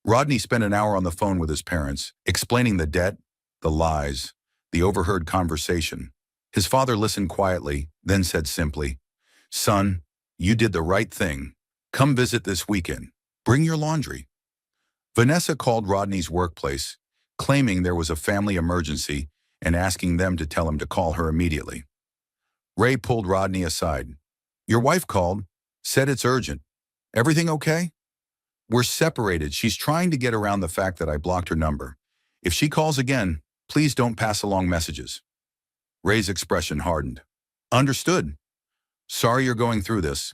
Rodney spent an hour on the phone with his parents, explaining the debt, the lies, the overheard conversation. His father listened quietly, then said simply, Son, you did the right thing. Come visit this weekend. Bring your laundry. Vanessa called Rodney's workplace, claiming there was a family emergency and asking them to tell him to call her immediately. Ray pulled Rodney aside. Your wife called, said it's urgent. Everything okay? We're separated. She's trying to get around the fact that I blocked her number. If she calls again, please don't pass along messages. Ray's expression hardened. Understood. Sorry you're going through this.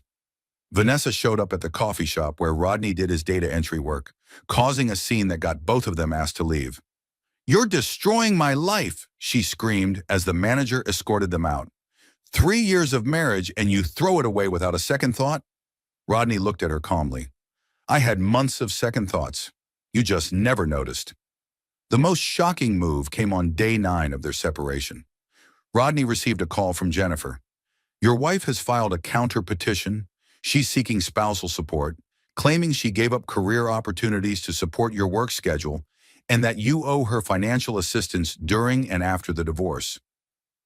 Vanessa showed up at the coffee shop where Rodney did his data entry work, causing a scene that got both of them asked to leave. You're destroying my life, she screamed as the manager escorted them out. 3 years of marriage and you throw it away without a second thought? Rodney looked at her calmly. I had months of second thoughts. You just never noticed. The most shocking move came on day 9 of their separation. Rodney received a call from Jennifer. Your wife has filed a counter petition. She's seeking spousal support, claiming she gave up career opportunities to support your work schedule and that you owe her financial assistance during and after the divorce.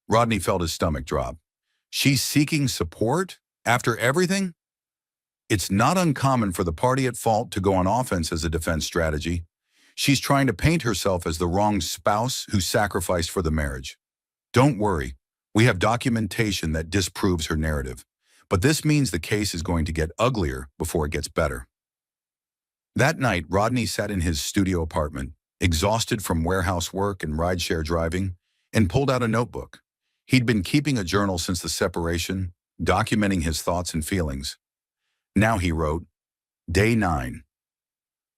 Rodney felt his stomach drop. She's seeking support? After everything? It's not uncommon for the party at fault to go on offense as a defense strategy. She's trying to paint herself as the wrong spouse who sacrificed for the marriage. Don't worry, we have documentation that disproves her narrative. But this means the case is going to get uglier before it gets better. That night, Rodney sat in his studio apartment, exhausted from warehouse work and rideshare driving, and pulled out a notebook. He'd been keeping a journal since the separation, documenting his thoughts and feelings. Now he wrote, Day 9.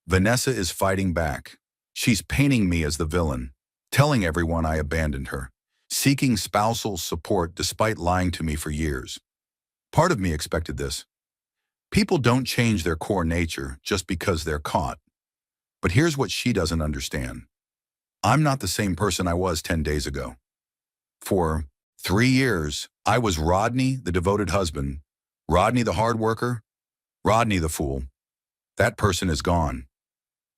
Vanessa is fighting back. She's painting me as the villain, telling everyone I abandoned her, seeking spousal support despite lying to me for years. Part of me expected this. People don't change their core nature just because they're caught. But here's what she doesn't understand. I'm not the same person I was 10 days ago. For 3 years, I was Rodney, the devoted husband, Rodney, the hard worker, Rodney, the fool. That person is gone.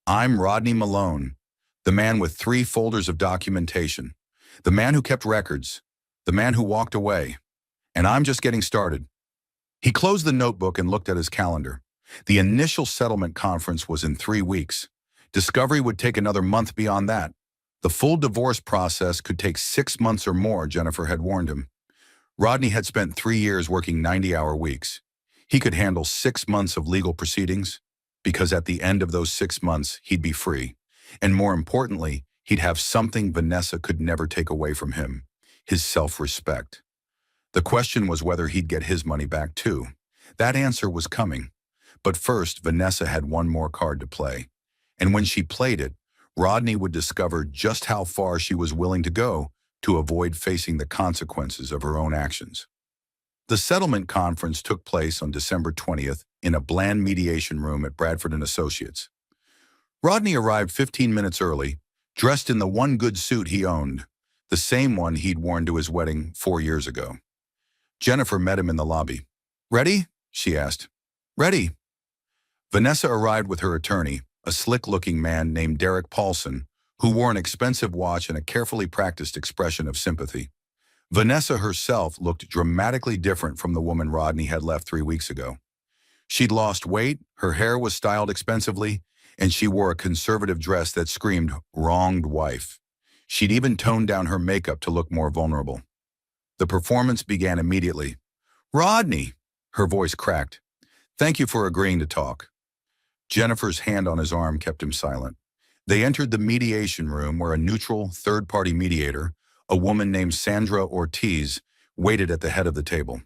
I'm Rodney Malone, the man with 3 folders of documentation, the man who kept records, the man who walked away, and I'm just getting started. He closed the notebook and looked at his calendar. The initial settlement conference was in 3 weeks. Discovery would take another month beyond that. The full divorce process could take 6 months or more, Jennifer had warned him. Rodney had spent 3 years working 90-hour weeks. He could handle 6 months of legal proceedings, because at the end of those 6 months, he'd be free. And more importantly, he'd have something Vanessa could never take away from him, his self-respect. The question was whether he'd get his money back too. That answer was coming. But first, Vanessa had one more card to play. And when she played it, Rodney would discover just how far she was willing to go to avoid facing the consequences of her own actions. The settlement conference took place on December 20th in a bland mediation room at Bradford & Associates. Rodney arrived 15 minutes early, dressed in the one good suit he owned, the same one he'd worn to his wedding 4 years ago. Jennifer met him in the lobby. Ready? She asked. Ready. Vanessa arrived with her attorney, a slick-looking man named Derek Paulson, who wore an expensive watch and a carefully practiced expression of sympathy. Vanessa herself looked dramatically different from the woman Rodney had left 3 weeks ago. She'd lost weight, her hair was styled expensively, and she wore a conservative dress that screamed, "wronged wife." She'd even toned down her makeup to look more vulnerable. The performance began immediately. "Rodney!" Her voice cracked. "Thank you for agreeing to talk." Jennifer's hand on his arm kept him silent. They entered the mediation room where a neutral, third-party mediator, a woman named Sandra Ortiz, waited at the head of the table.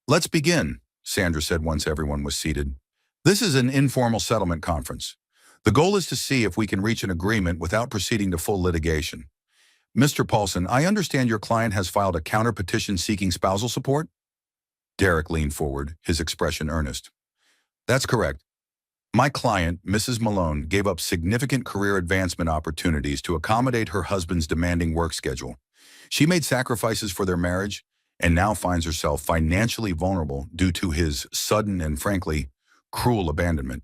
"Let's begin," Sandra said once everyone was seated. "This is an informal settlement conference. The goal is to see if we can reach an agreement without proceeding to full litigation. Mr. Paulson, I understand your client has filed a counter-petition seeking spousal support?" Derek leaned forward, his expression earnest. "That's correct. My client, Mrs. Malone, gave up significant career advancement opportunities to accommodate her husband's demanding work schedule. She made sacrifices for their marriage and now finds herself financially vulnerable due to his sudden and, frankly, cruel abandonment."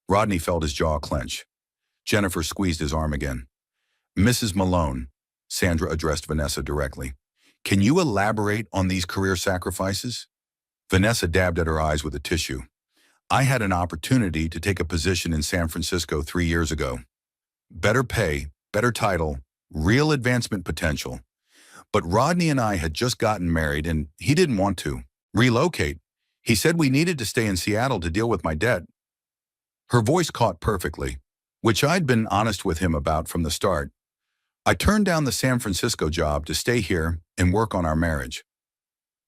Rodney felt his jaw clench. Jennifer squeezed his arm again. "Mrs. Malone," Sandra addressed Vanessa directly, "can you elaborate on these career sacrifices?" Vanessa dabbed at her eyes with a tissue. "I had an opportunity to take a position in San Francisco 3 years ago. Better pay, better title, real advancement potential. But Rodney and I had just gotten married and he didn't want to relocate. He said we needed to stay in Seattle to deal with my debt." Her voice caught perfectly, which I'd been honest with him about from the start. "I turned down the San Francisco job to stay here and work on our marriage."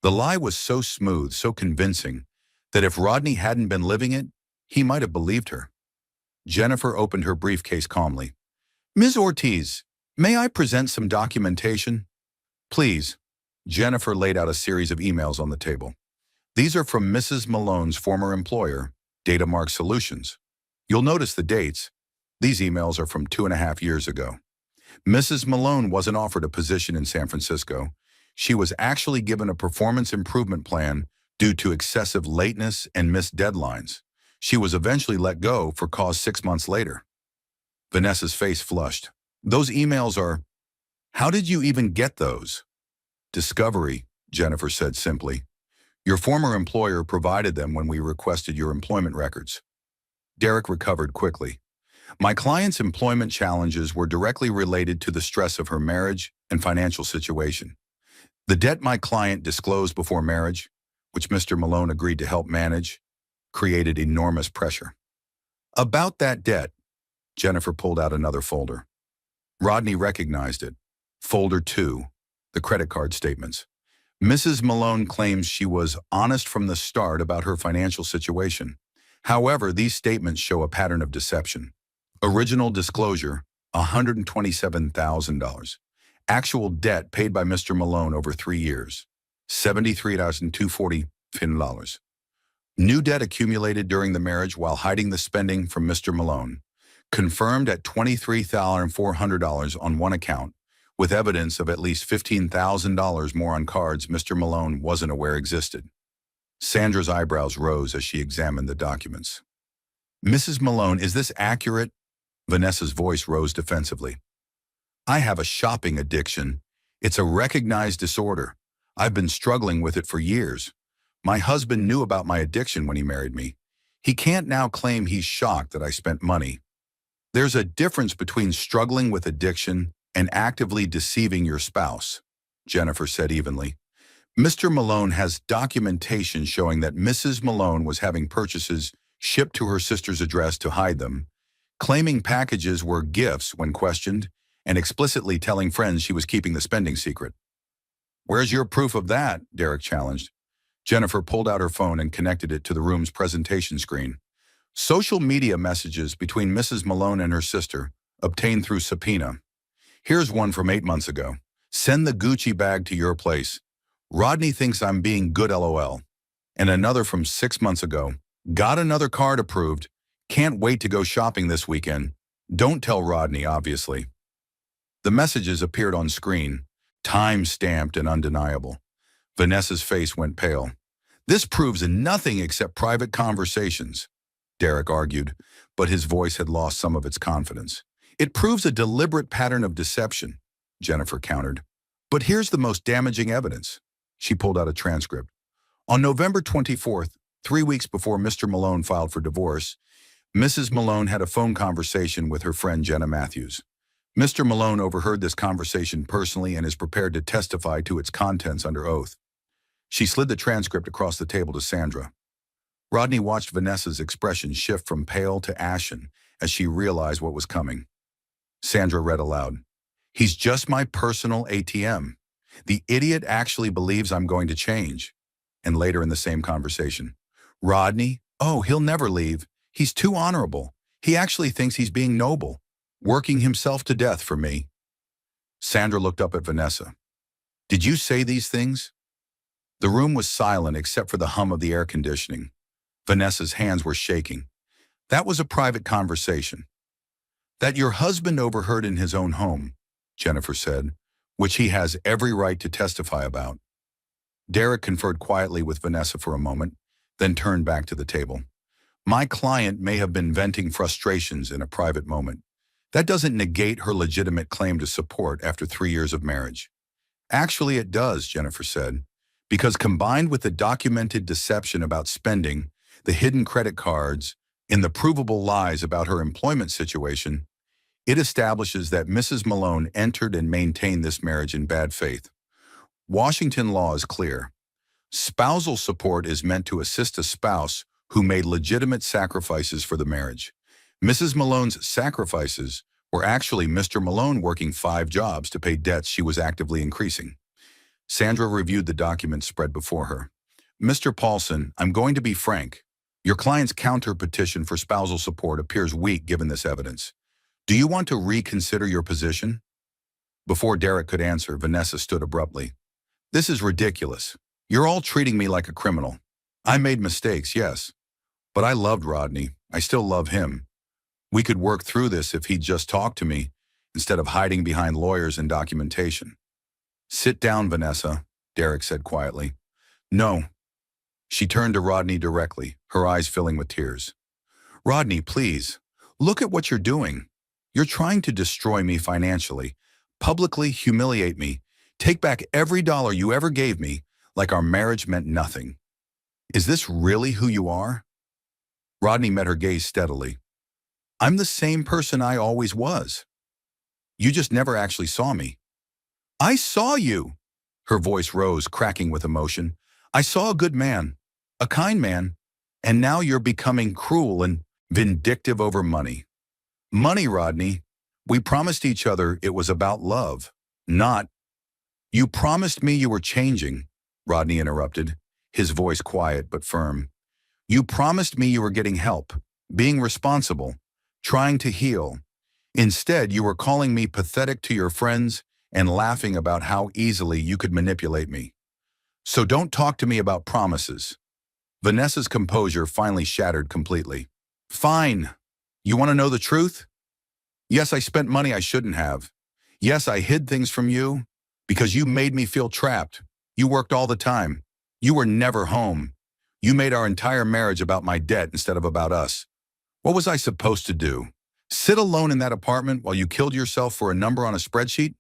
The lie was so smooth, so convincing, that if Rodney hadn't been living it, he might have believed her. Jennifer opened her briefcase calmly. "Ms. Ortiz, may I present some documentation?" "Please." Jennifer laid out a series of emails on the table. "These are from Mrs. Malone's former employer, Datamark Solutions. You'll notice the dates. These emails are from 2.5 years ago. Mrs. Malone wasn't offered a position in San Francisco. She was actually given a performance improvement plan due to excessive lateness and missed deadlines. She was eventually let go for cause 6 months later." Vanessa's face flushed. "Those emails are... How did you even get those?" "Discovery," Jennifer said simply. "Your former employer provided them when we requested your employment records." Derek recovered quickly. "My client's employment challenges were directly related to the stress of her marriage and financial situation. The debt my client disclosed before marriage, which Mr. Malone agreed to help manage, created enormous pressure." "About that debt," Jennifer pulled out another folder. Rodney recognized it. Folder 2, the credit card statements. Mrs. Malone claims she was honest from the start about her financial situation. However, these statements show a pattern of deception. Original disclosure, $127,000. Actual debt paid by Mr. Malone over 3 years, $73,240. New debt accumulated during the marriage while hiding the spending from Mr. Malone. Confirmed at $23,400 on one account, with evidence of at least $15,000 more on cards Mr. Malone wasn't aware existed. Sandra's eyebrows rose as she examined the documents. "Mrs. Malone, is this accurate?" Vanessa's voice rose defensively. "I have a shopping addiction. It's a recognized disorder. I've been struggling with it for years. My husband knew about my addiction when he married me. He can't now claim he's shocked that I spent money. There's a difference between struggling with addiction and actively deceiving your spouse," Jennifer said evenly. "Mr. Malone has documentation showing that Mrs. Malone was having purchases shipped to her sister's address to hide them, claiming packages were gifts when questioned, and explicitly telling friends she was keeping the spending secret." "Where's your proof of that?" Derek challenged. Jennifer pulled out her phone and connected it to the room's presentation screen. "Social media messages between Mrs. Malone and her sister, obtained through subpoena. Here's one from 8 months ago. Send the Gucci bag to your place. Rodney thinks I'm being good LOL. And another from 6 months ago. Got another card approved. Can't wait to go shopping this weekend. Don't tell Rodney, obviously." The messages appeared on screen, time-stamped and undeniable. Vanessa's face went pale. This proves nothing except private conversations, Derek argued, but his voice had lost some of its confidence. It proves a deliberate pattern of deception, Jennifer countered. But here's the most damaging evidence. She pulled out a transcript. On November 24th, 3 weeks before Mr. Malone filed for divorce, Mrs. Malone had a phone conversation with her friend Jenna Matthews. Mr. Malone overheard this conversation personally and is prepared to testify to its contents under oath. She slid the transcript across the table to Sandra. Rodney watched Vanessa's expression shift from pale to ashen as she realized what was coming. Sandra read aloud. "He's just my personal ATM. The idiot actually believes I'm going to change." And later in the same conversation, "Rodney, oh, he'll never leave. He's too honorable. He actually thinks he's being noble, working himself to death for me." Sandra looked up at Vanessa. "Did you say these things?" The room was silent except for the hum of the air conditioning. Vanessa's hands were shaking. "That was a private conversation." "That your husband overheard in his own home," Jennifer said, "which he has every right to testify about." Derek conferred quietly with Vanessa for a moment, then turned back to the table. "My client may have been venting frustrations in a private moment. That doesn't negate her legitimate claim to support after 3 years of marriage." "Actually, it does," Jennifer said, "because combined with the documented deception about spending, the hidden credit cards, and the provable lies about her employment situation, it establishes that Mrs. Malone entered and maintained this marriage in bad faith. Washington law is clear. Spousal support is meant to assist a spouse who made legitimate sacrifices for the marriage. Mrs. Malone's sacrifices were actually Mr. Malone working 5 jobs to pay debts she was actively increasing." Sandra reviewed the documents spread before her. "Mr. Paulson, I'm going to be frank. Your client's counter petition for spousal support appears weak given this evidence. Do you want to reconsider your position?" Before Derek could answer, Vanessa stood abruptly. "This is ridiculous. You're all treating me like a criminal. I made mistakes, yes. But I loved Rodney. I still love him. We could work through this if he'd just talk to me, instead of hiding behind lawyers and documentation." "Sit down, Vanessa," Derek said quietly. "No." She turned to Rodney directly, her eyes filling with tears. "Rodney, please, look at what you're doing. You're trying to destroy me financially, publicly humiliate me, take back every dollar you ever gave me, like our marriage meant nothing. Is this really who you are?" Rodney met her gaze steadily. "I'm the same person I always was. You just never actually saw me." "I saw you!" Her voice rose, cracking with emotion. "I saw a good man, a kind man, and now you're becoming cruel and vindictive over money. Money, Rodney. We promised each other it was about love, not—" "You promised me you were changing," Rodney interrupted, his voice quiet but firm. "You promised me you were getting help, being responsible, trying to heal. Instead, you were calling me pathetic to your friends and laughing about how easily you could manipulate me. So don't talk to me about promises." Vanessa's composure finally shattered completely. "Fine. You want to know the truth? Yes, I spent money I shouldn't have. Yes, I hid things from you because you made me feel trapped. You worked all the time. You were never home. You made our entire marriage about my debt instead of about us. What was I supposed to do? Sit alone in that apartment while you killed yourself for a number on a spreadsheet?"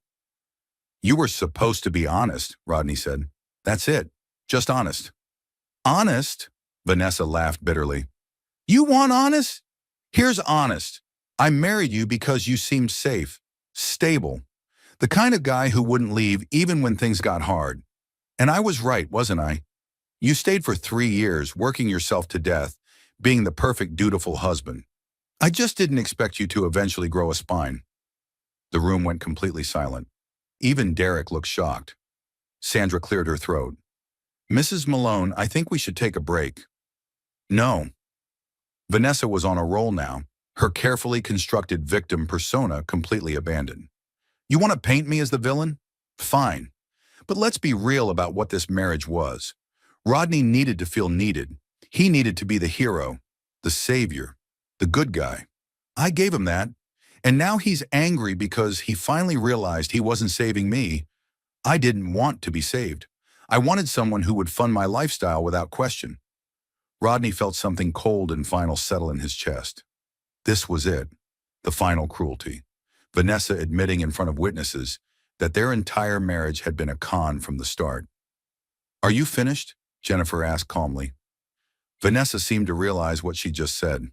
"You were supposed to be honest," Rodney said. "That's it. Just honest." "Honest?" Vanessa laughed bitterly. "You want honest? Here's honest. I married you because you seemed safe, stable, the kind of guy who wouldn't leave even when things got hard. And I was right, wasn't I? You stayed for 3 years, working yourself to death, being the perfect, dutiful husband. I just didn't expect you to eventually grow a spine." The room went completely silent. Even Derek looked shocked. Sandra cleared her throat. "Mrs. Malone, I think we should take a break." "No." Vanessa was on a roll now, her carefully constructed victim persona completely abandoned. "You want to paint me as the villain? Fine. But let's be real about what this marriage was. Rodney needed to feel needed. He needed to be the hero, the savior, the good guy. I gave him that. And now he's angry because he finally realized he wasn't saving me. I didn't want to be saved. I wanted someone who would fund my lifestyle without question. Rodney felt something cold and final settle in his chest. This was it, the final cruelty. Vanessa admitting in front of witnesses that their entire marriage had been a con from the start. Are you finished? Jennifer asked calmly. Vanessa seemed to realize what she just said.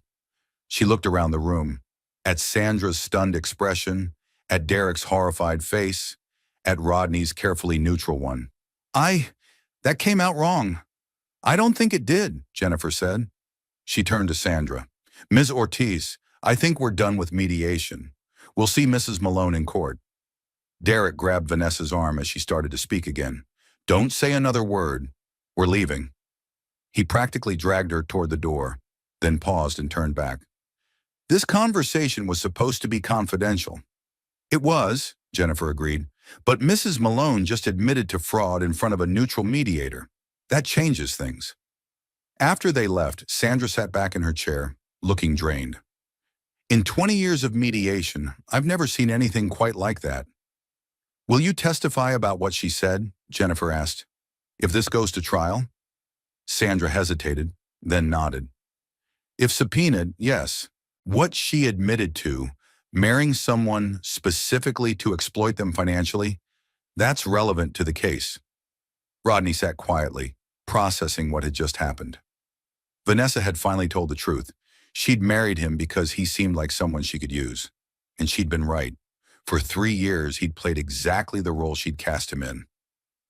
She looked around the room, at Sandra's stunned expression, at Derek's horrified face, at Rodney's carefully neutral one. That came out wrong. I don't think it did, Jennifer said. She turned to Sandra. Ms. Ortiz, I think we're done with mediation. We'll see Mrs. Malone in court. Derek grabbed Vanessa's arm as she started to speak again. Don't say another word. We're leaving. He practically dragged her toward the door, then paused and turned back. This conversation was supposed to be confidential. It was, Jennifer agreed, but Mrs. Malone just admitted to fraud in front of a neutral mediator. That changes things. After they left, Sandra sat back in her chair, looking drained. In 20 years of mediation, I've never seen anything quite like that. Will you testify about what she said? Jennifer asked. If this goes to trial? Sandra hesitated, then nodded. If subpoenaed, yes. What she admitted to, marrying someone specifically to exploit them financially, that's relevant to the case. Rodney sat quietly, processing what had just happened. Vanessa had finally told the truth. She'd married him because he seemed like someone she could use. And she'd been right. For 3 years, he'd played exactly the role she'd cast him in.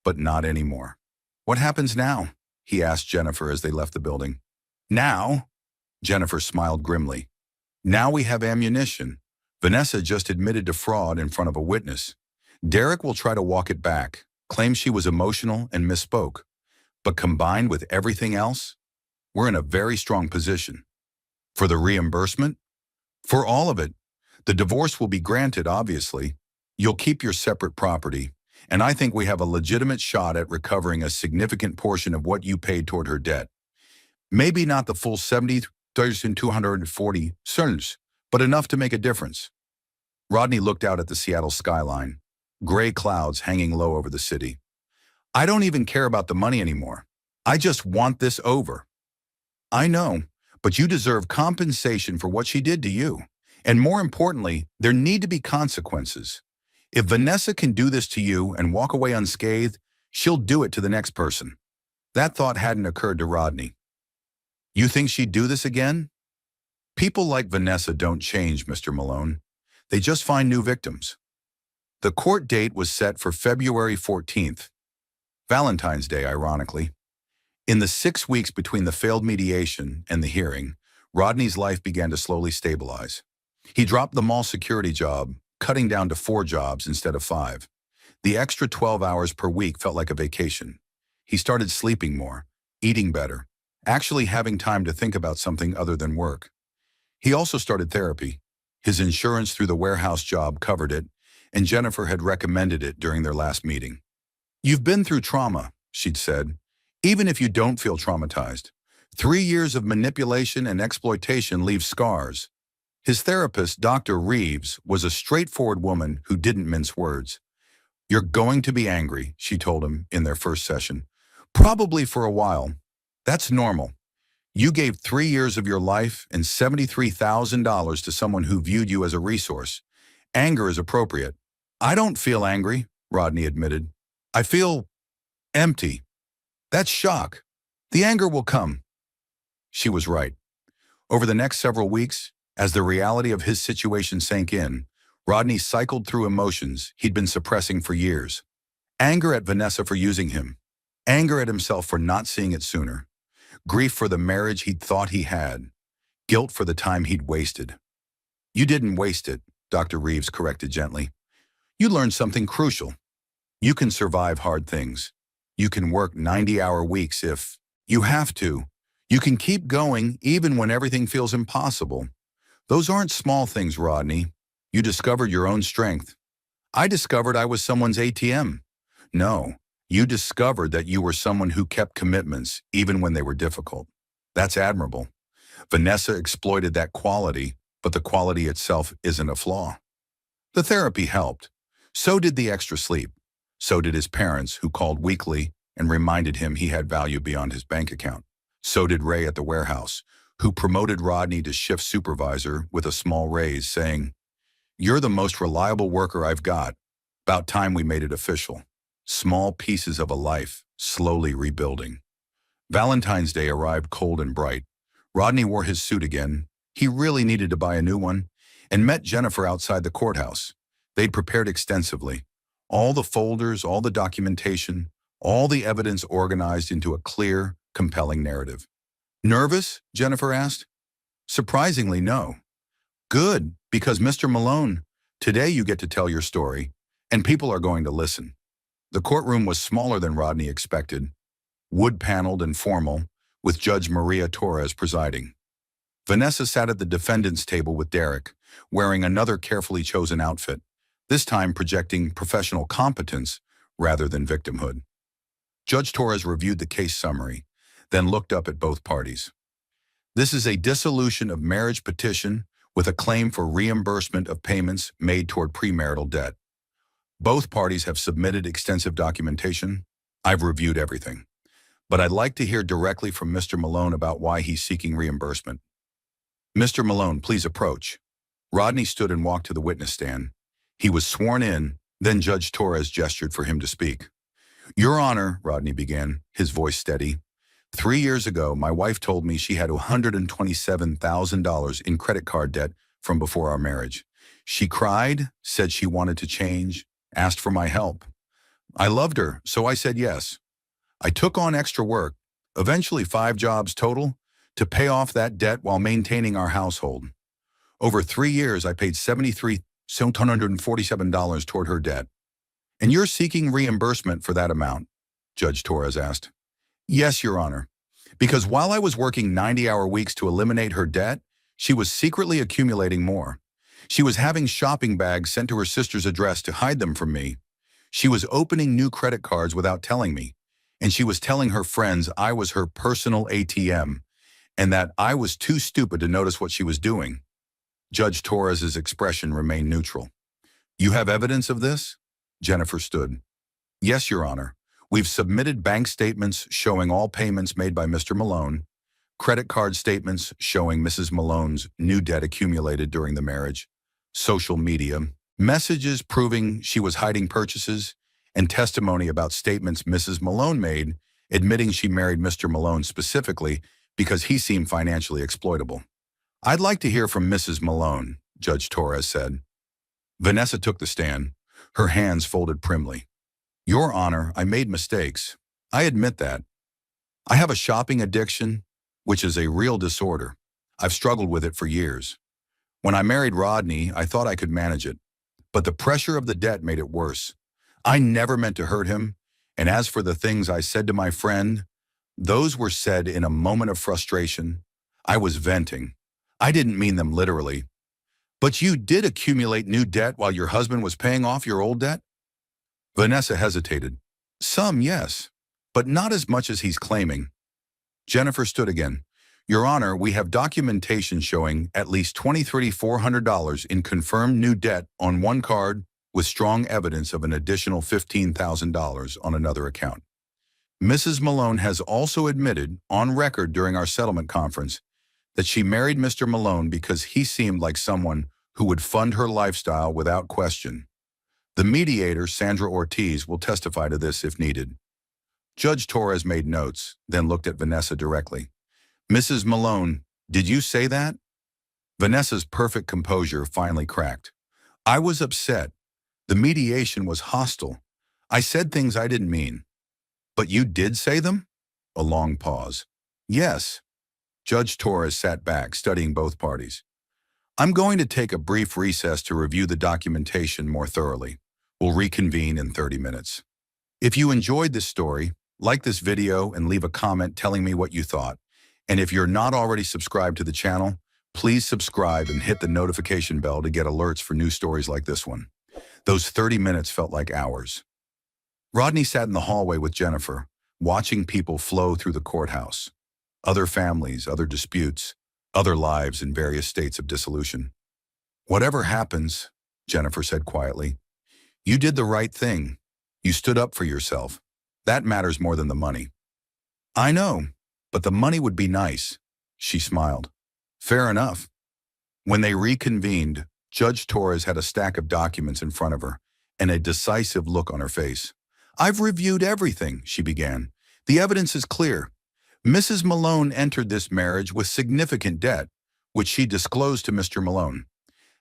But not anymore. What happens now? He asked Jennifer as they left the building. Now? Jennifer smiled grimly. Now we have ammunition. Vanessa just admitted to fraud in front of a witness. Derek will try to walk it back, claim she was emotional and misspoke. But combined with everything else, we're in a very strong position. For the reimbursement? For all of it. The divorce will be granted, obviously. You'll keep your separate property, and I think we have a legitimate shot at recovering a significant portion of what you paid toward her debt. Maybe not the full $70,240, but enough to make a difference. Rodney looked out at the Seattle skyline, gray clouds hanging low over the city. I don't even care about the money anymore. I just want this over. I know, but you deserve compensation for what she did to you. And more importantly, there need to be consequences. If Vanessa can do this to you and walk away unscathed, she'll do it to the next person. That thought hadn't occurred to Rodney. You think she'd do this again? People like Vanessa don't change, Mr. Malone. They just find new victims. The court date was set for February 14th, Valentine's Day, ironically. In the 6 weeks between the failed mediation and the hearing, Rodney's life began to slowly stabilize. He dropped the mall security job, cutting down to 4 jobs instead of 5. The extra 12 hours per week felt like a vacation. He started sleeping more, eating better, actually having time to think about something other than work. He also started therapy. His insurance through the warehouse job covered it, and Jennifer had recommended it during their last meeting. You've been through trauma, she'd said, even if you don't feel traumatized. 3 years of manipulation and exploitation leave scars. His therapist, Dr. Reeves, was a straightforward woman who didn't mince words. You're going to be angry, she told him in their first session. Probably for a while. That's normal. You gave 3 years of your life and $73,000 to someone who viewed you as a resource. Anger is appropriate. I don't feel angry, Rodney admitted. I feel empty. That's shock. The anger will come. She was right. Over the next several weeks, as the reality of his situation sank in, Rodney cycled through emotions he'd been suppressing for years. Anger at Vanessa for using him. Anger at himself for not seeing it sooner. Grief for the marriage he'd thought he had. Guilt for the time he'd wasted. You didn't waste it, Dr. Reeves corrected gently. You learned something crucial. You can survive hard things. You can work 90-hour weeks if you have to. You can keep going even when everything feels impossible. Those aren't small things, Rodney. You discovered your own strength. I discovered I was someone's ATM. No, you discovered that you were someone who kept commitments even when they were difficult. That's admirable. Vanessa exploited that quality, but the quality itself isn't a flaw. The therapy helped. So did the extra sleep. So did his parents, who called weekly and reminded him he had value beyond his bank account. So did Ray at the warehouse, who promoted Rodney to shift supervisor with a small raise, saying, "You're the most reliable worker I've got. About time we made it official." Small pieces of a life, slowly rebuilding. Valentine's Day arrived cold and bright. Rodney wore his suit again. He really needed to buy a new one, and met Jennifer outside the courthouse. They'd prepared extensively. All the folders, all the documentation, all the evidence organized into a clear, compelling narrative. "Nervous?" Jennifer asked. "Surprisingly, no." "Good, because Mr. Malone, today you get to tell your story, and people are going to listen." The courtroom was smaller than Rodney expected, wood-paneled and formal, with Judge Maria Torres presiding. Vanessa sat at the defendant's table with Derek, wearing another carefully chosen outfit, this time projecting professional competence rather than victimhood. Judge Torres reviewed the case summary, then looked up at both parties. "This is a dissolution of marriage petition with a claim for reimbursement of payments made toward premarital debt. Both parties have submitted extensive documentation. I've reviewed everything. But I'd like to hear directly from Mr. Malone about why he's seeking reimbursement." "Mr. Malone, please approach." Rodney stood and walked to the witness stand. He was sworn in, then Judge Torres gestured for him to speak. "Your Honor," Rodney began, his voice steady, "3 years ago, my wife told me she had $127,000 in credit card debt from before our marriage. She cried, said she wanted to change, asked for my help. I loved her, so I said yes. I took on extra work, eventually 5 jobs total, to pay off that debt while maintaining our household. Over 3 years, I paid $73,747 toward her debt. And you're seeking reimbursement for that amount?" Judge Torres asked. "Yes, Your Honor. Because while I was working 90-hour weeks to eliminate her debt, she was secretly accumulating more. She was having shopping bags sent to her sister's address to hide them from me. She was opening new credit cards without telling me, and she was telling her friends I was her personal ATM, and that I was too stupid to notice what she was doing." Judge Torres's expression remained neutral. "You have evidence of this?" Jennifer stood. "Yes, Your Honor. We've submitted bank statements showing all payments made by Mr. Malone, credit card statements showing Mrs. Malone's new debt accumulated during the marriage, social media, messages proving she was hiding purchases, and testimony about statements Mrs. Malone made admitting she married Mr. Malone specifically because he seemed financially exploitable." "I'd like to hear from Mrs. Malone," Judge Torres said. Vanessa took the stand, her hands folded primly. "Your Honor, I made mistakes. I admit that. I have a shopping addiction, which is a real disorder. I've struggled with it for years. When I married Rodney, I thought I could manage it, but the pressure of the debt made it worse. I never meant to hurt him, and as for the things I said to my friend, those were said in a moment of frustration. I was venting. I didn't mean them literally. But you did accumulate new debt while your husband was paying off your old debt?" Vanessa hesitated. "Some, yes, but not as much as he's claiming." Jennifer stood again. "Your Honor, we have documentation showing at least $2,400 in confirmed new debt on one card with strong evidence of an additional $15,000 on another account. Mrs. Malone has also admitted, on record during our settlement conference, that she married Mr. Malone because he seemed like someone who would fund her lifestyle without question. The mediator, Sandra Ortiz, will testify to this if needed." Judge Torres made notes, then looked at Vanessa directly. "Mrs. Malone, did you say that?" Vanessa's perfect composure finally cracked. "I was upset. The mediation was hostile. I said things I didn't mean." "But you did say them?" A long pause. "Yes." Judge Torres sat back, studying both parties. "I'm going to take a brief recess to review the documentation more thoroughly. We'll reconvene in 30 minutes. If you enjoyed this story, like this video and leave a comment telling me what you thought. And if you're not already subscribed to the channel, please subscribe and hit the notification bell to get alerts for new stories like this one. Those 30 minutes felt like hours. Rodney sat in the hallway with Jennifer, watching people flow through the courthouse. Other families, other disputes, other lives in various states of dissolution. "Whatever happens," Jennifer said quietly, "you did the right thing. You stood up for yourself. That matters more than the money. I know, but the money would be nice, she smiled. Fair enough. When they reconvened, Judge Torres had a stack of documents in front of her and a decisive look on her face. I've reviewed everything, she began. The evidence is clear. Mrs. Malone entered this marriage with significant debt, which she disclosed to Mr. Malone.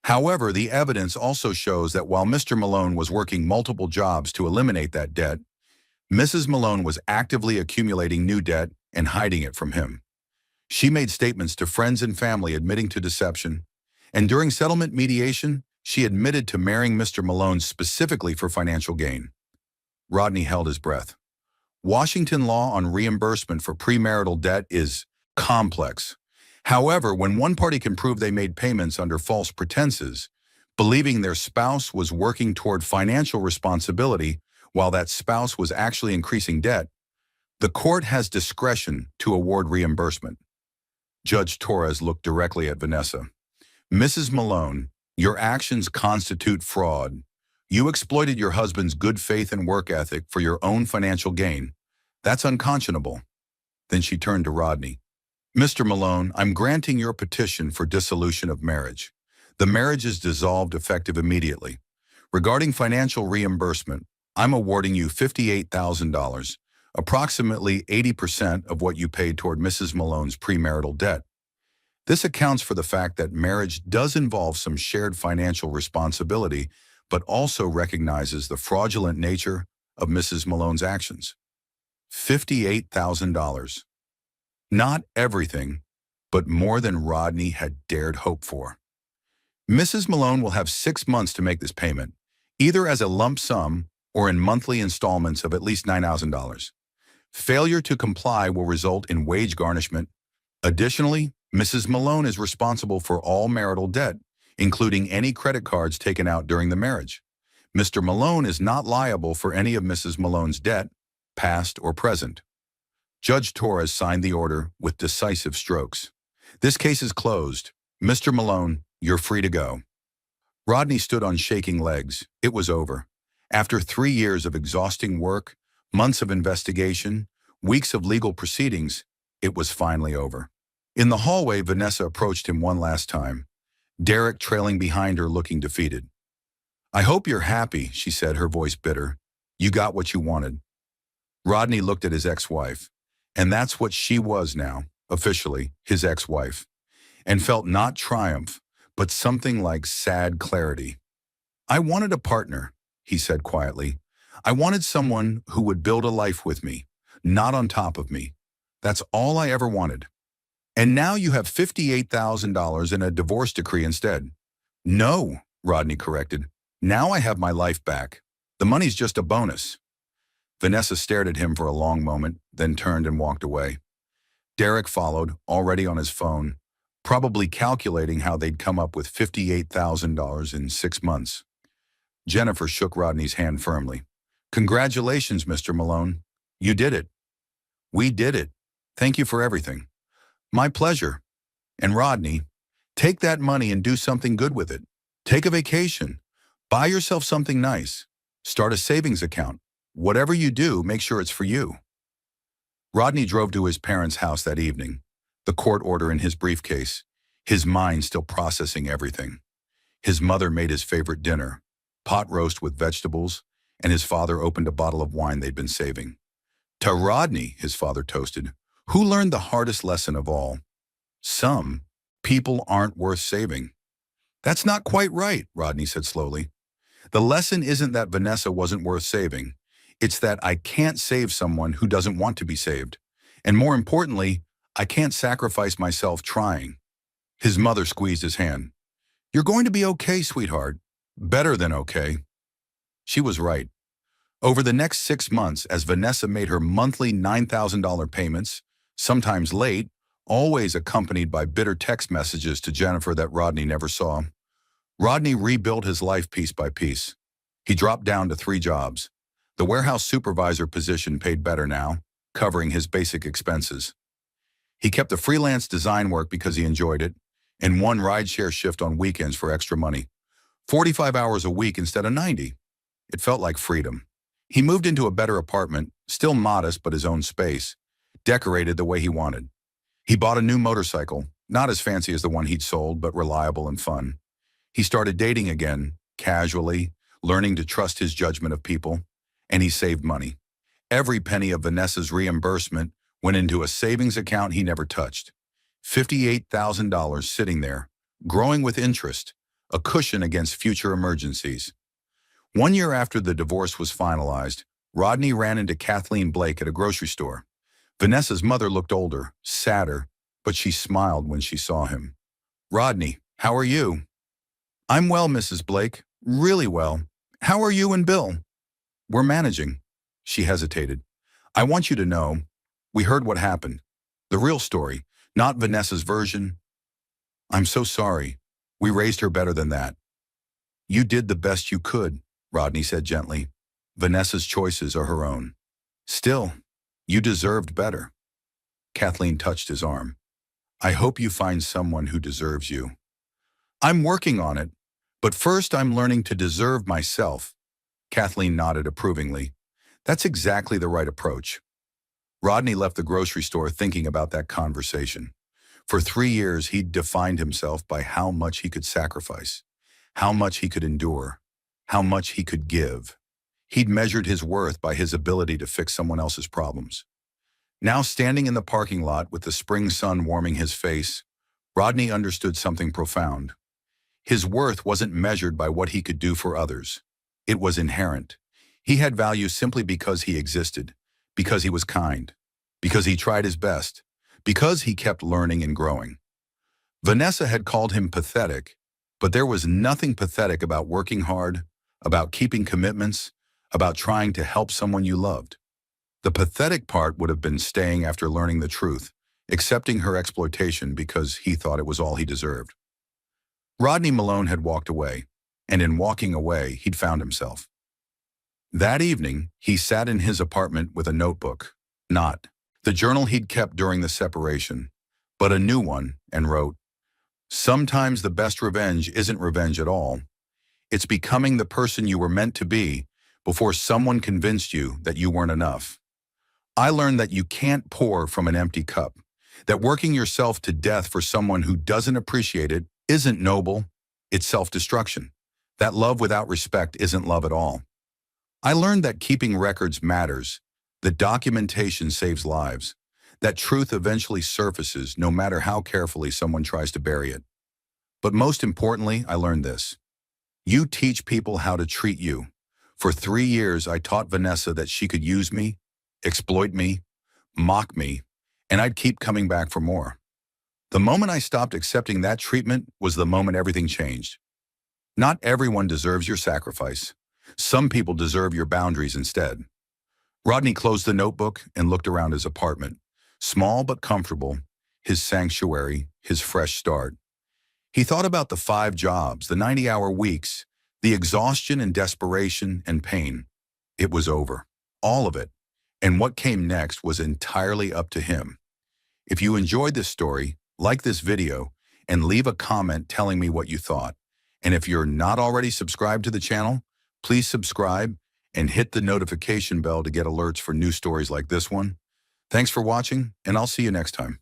However, the evidence also shows that while Mr. Malone was working multiple jobs to eliminate that debt, Mrs. Malone was actively accumulating new debt and hiding it from him. She made statements to friends and family admitting to deception, and during settlement mediation, she admitted to marrying Mr. Malone specifically for financial gain. Rodney held his breath. Washington law on reimbursement for premarital debt is complex. However, when one party can prove they made payments under false pretenses, believing their spouse was working toward financial responsibility while that spouse was actually increasing debt, the court has discretion to award reimbursement. Judge Torres looked directly at Vanessa. Mrs. Malone, your actions constitute fraud. You exploited your husband's good faith and work ethic for your own financial gain. That's unconscionable. Then she turned to Rodney. Mr. Malone, I'm granting your petition for dissolution of marriage. The marriage is dissolved effective immediately. Regarding financial reimbursement, I'm awarding you $58,000, approximately 80% of what you paid toward Mrs. Malone's premarital debt. This accounts for the fact that marriage does involve some shared financial responsibility, but also recognizes the fraudulent nature of Mrs. Malone's actions. $58,000. Not everything, but more than Rodney had dared hope for. Mrs. Malone will have 6 months to make this payment, either as a lump sum or in monthly installments of at least $9,000. Failure to comply will result in wage garnishment. Additionally, Mrs. Malone is responsible for all marital debt, including any credit cards taken out during the marriage. Mr. Malone is not liable for any of Mrs. Malone's debt, past or present. Judge Torres signed the order with decisive strokes. This case is closed. Mr. Malone, you're free to go. Rodney stood on shaking legs. It was over. After 3 years of exhausting work, months of investigation, weeks of legal proceedings, it was finally over. In the hallway, Vanessa approached him one last time, Derek trailing behind her looking defeated. I hope you're happy, she said, her voice bitter. You got what you wanted. Rodney looked at his ex-wife, and that's what she was now, officially, his ex-wife, and felt not triumph, but something like sad clarity. I wanted a partner, he said quietly. I wanted someone who would build a life with me, not on top of me. That's all I ever wanted. And now you have $58,000 in a divorce decree instead. No, Rodney corrected. Now I have my life back. The money's just a bonus. Vanessa stared at him for a long moment, then turned and walked away. Derek followed, already on his phone, probably calculating how they'd come up with $58,000 in 6 months. Jennifer shook Rodney's hand firmly. Congratulations, Mr. Malone. You did it. We did it. Thank you for everything. My pleasure. And Rodney, take that money and do something good with it. Take a vacation. Buy yourself something nice. Start a savings account. Whatever you do, make sure it's for you. Rodney drove to his parents' house that evening, the court order in his briefcase, his mind still processing everything. His mother made his favorite dinner, pot roast with vegetables, and his father opened a bottle of wine they'd been saving. To Rodney, his father toasted, who learned the hardest lesson of all. Some people aren't worth saving. That's not quite right, Rodney said slowly. The lesson isn't that Vanessa wasn't worth saving. It's that I can't save someone who doesn't want to be saved. And more importantly, I can't sacrifice myself trying. His mother squeezed his hand. You're going to be okay, sweetheart. Better than okay. She was right. Over the next 6 months, as Vanessa made her monthly $9,000 payments, sometimes late, always accompanied by bitter text messages to Jennifer that Rodney never saw, Rodney rebuilt his life piece by piece. He dropped down to 3 jobs. The warehouse supervisor position paid better now, covering his basic expenses. He kept the freelance design work because he enjoyed it, and one rideshare shift on weekends for extra money. 45 hours a week instead of 90. It felt like freedom. He moved into a better apartment, still modest but his own space, decorated the way he wanted. He bought a new motorcycle, not as fancy as the one he'd sold, but reliable and fun. He started dating again, casually, learning to trust his judgment of people, and he saved money. Every penny of Vanessa's reimbursement went into a savings account he never touched. $58,000 sitting there, growing with interest, a cushion against future emergencies. 1 year after the divorce was finalized, Rodney ran into Kathleen Blake at a grocery store. Vanessa's mother looked older, sadder, but she smiled when she saw him. "Rodney, how are you?" "I'm well, Mrs. Blake, really well. How are you and Bill?" "We're managing." She hesitated. "I want you to know, we heard what happened. The real story, not Vanessa's version." "I'm so sorry. We raised her better than that." "You did the best you could," Rodney said gently. "Vanessa's choices are her own. Still, you deserved better." Kathleen touched his arm. "I hope you find someone who deserves you." "I'm working on it, but first I'm learning to deserve myself." Kathleen nodded approvingly. "That's exactly the right approach." Rodney left the grocery store thinking about that conversation. For 3 years, he'd defined himself by how much he could sacrifice, how much he could endure, how much he could give. He'd measured his worth by his ability to fix someone else's problems. Now, standing in the parking lot with the spring sun warming his face, Rodney understood something profound. His worth wasn't measured by what he could do for others. It was inherent. He had value simply because he existed, because he was kind, because he tried his best, because he kept learning and growing. Vanessa had called him pathetic, but there was nothing pathetic about working hard, about keeping commitments, about trying to help someone you loved. The pathetic part would have been staying after learning the truth, accepting her exploitation because he thought it was all he deserved. Rodney Malone had walked away, and in walking away, he'd found himself. That evening, he sat in his apartment with a notebook, not the journal he'd kept during the separation, but a new one, and wrote, "Sometimes the best revenge isn't revenge at all. It's becoming the person you were meant to be before someone convinced you that you weren't enough. I learned that you can't pour from an empty cup, that working yourself to death for someone who doesn't appreciate it isn't noble, it's self-destruction. That love without respect isn't love at all. I learned that keeping records matters, that documentation saves lives, that truth eventually surfaces no matter how carefully someone tries to bury it. But most importantly, I learned this. You teach people how to treat you. For 3 years, I taught Vanessa that she could use me, exploit me, mock me, and I'd keep coming back for more. The moment I stopped accepting that treatment was the moment everything changed. Not everyone deserves your sacrifice. Some people deserve your boundaries instead." Rodney closed the notebook and looked around his apartment. Small but comfortable, his sanctuary, his fresh start. He thought about the 5 jobs, the 90-hour weeks, the exhaustion and desperation and pain. It was over. All of it. And what came next was entirely up to him. If you enjoyed this story, like this video and leave a comment telling me what you thought. And if you're not already subscribed to the channel, please subscribe and hit the notification bell to get alerts for new stories like this one. Thanks for watching, and I'll see you next time.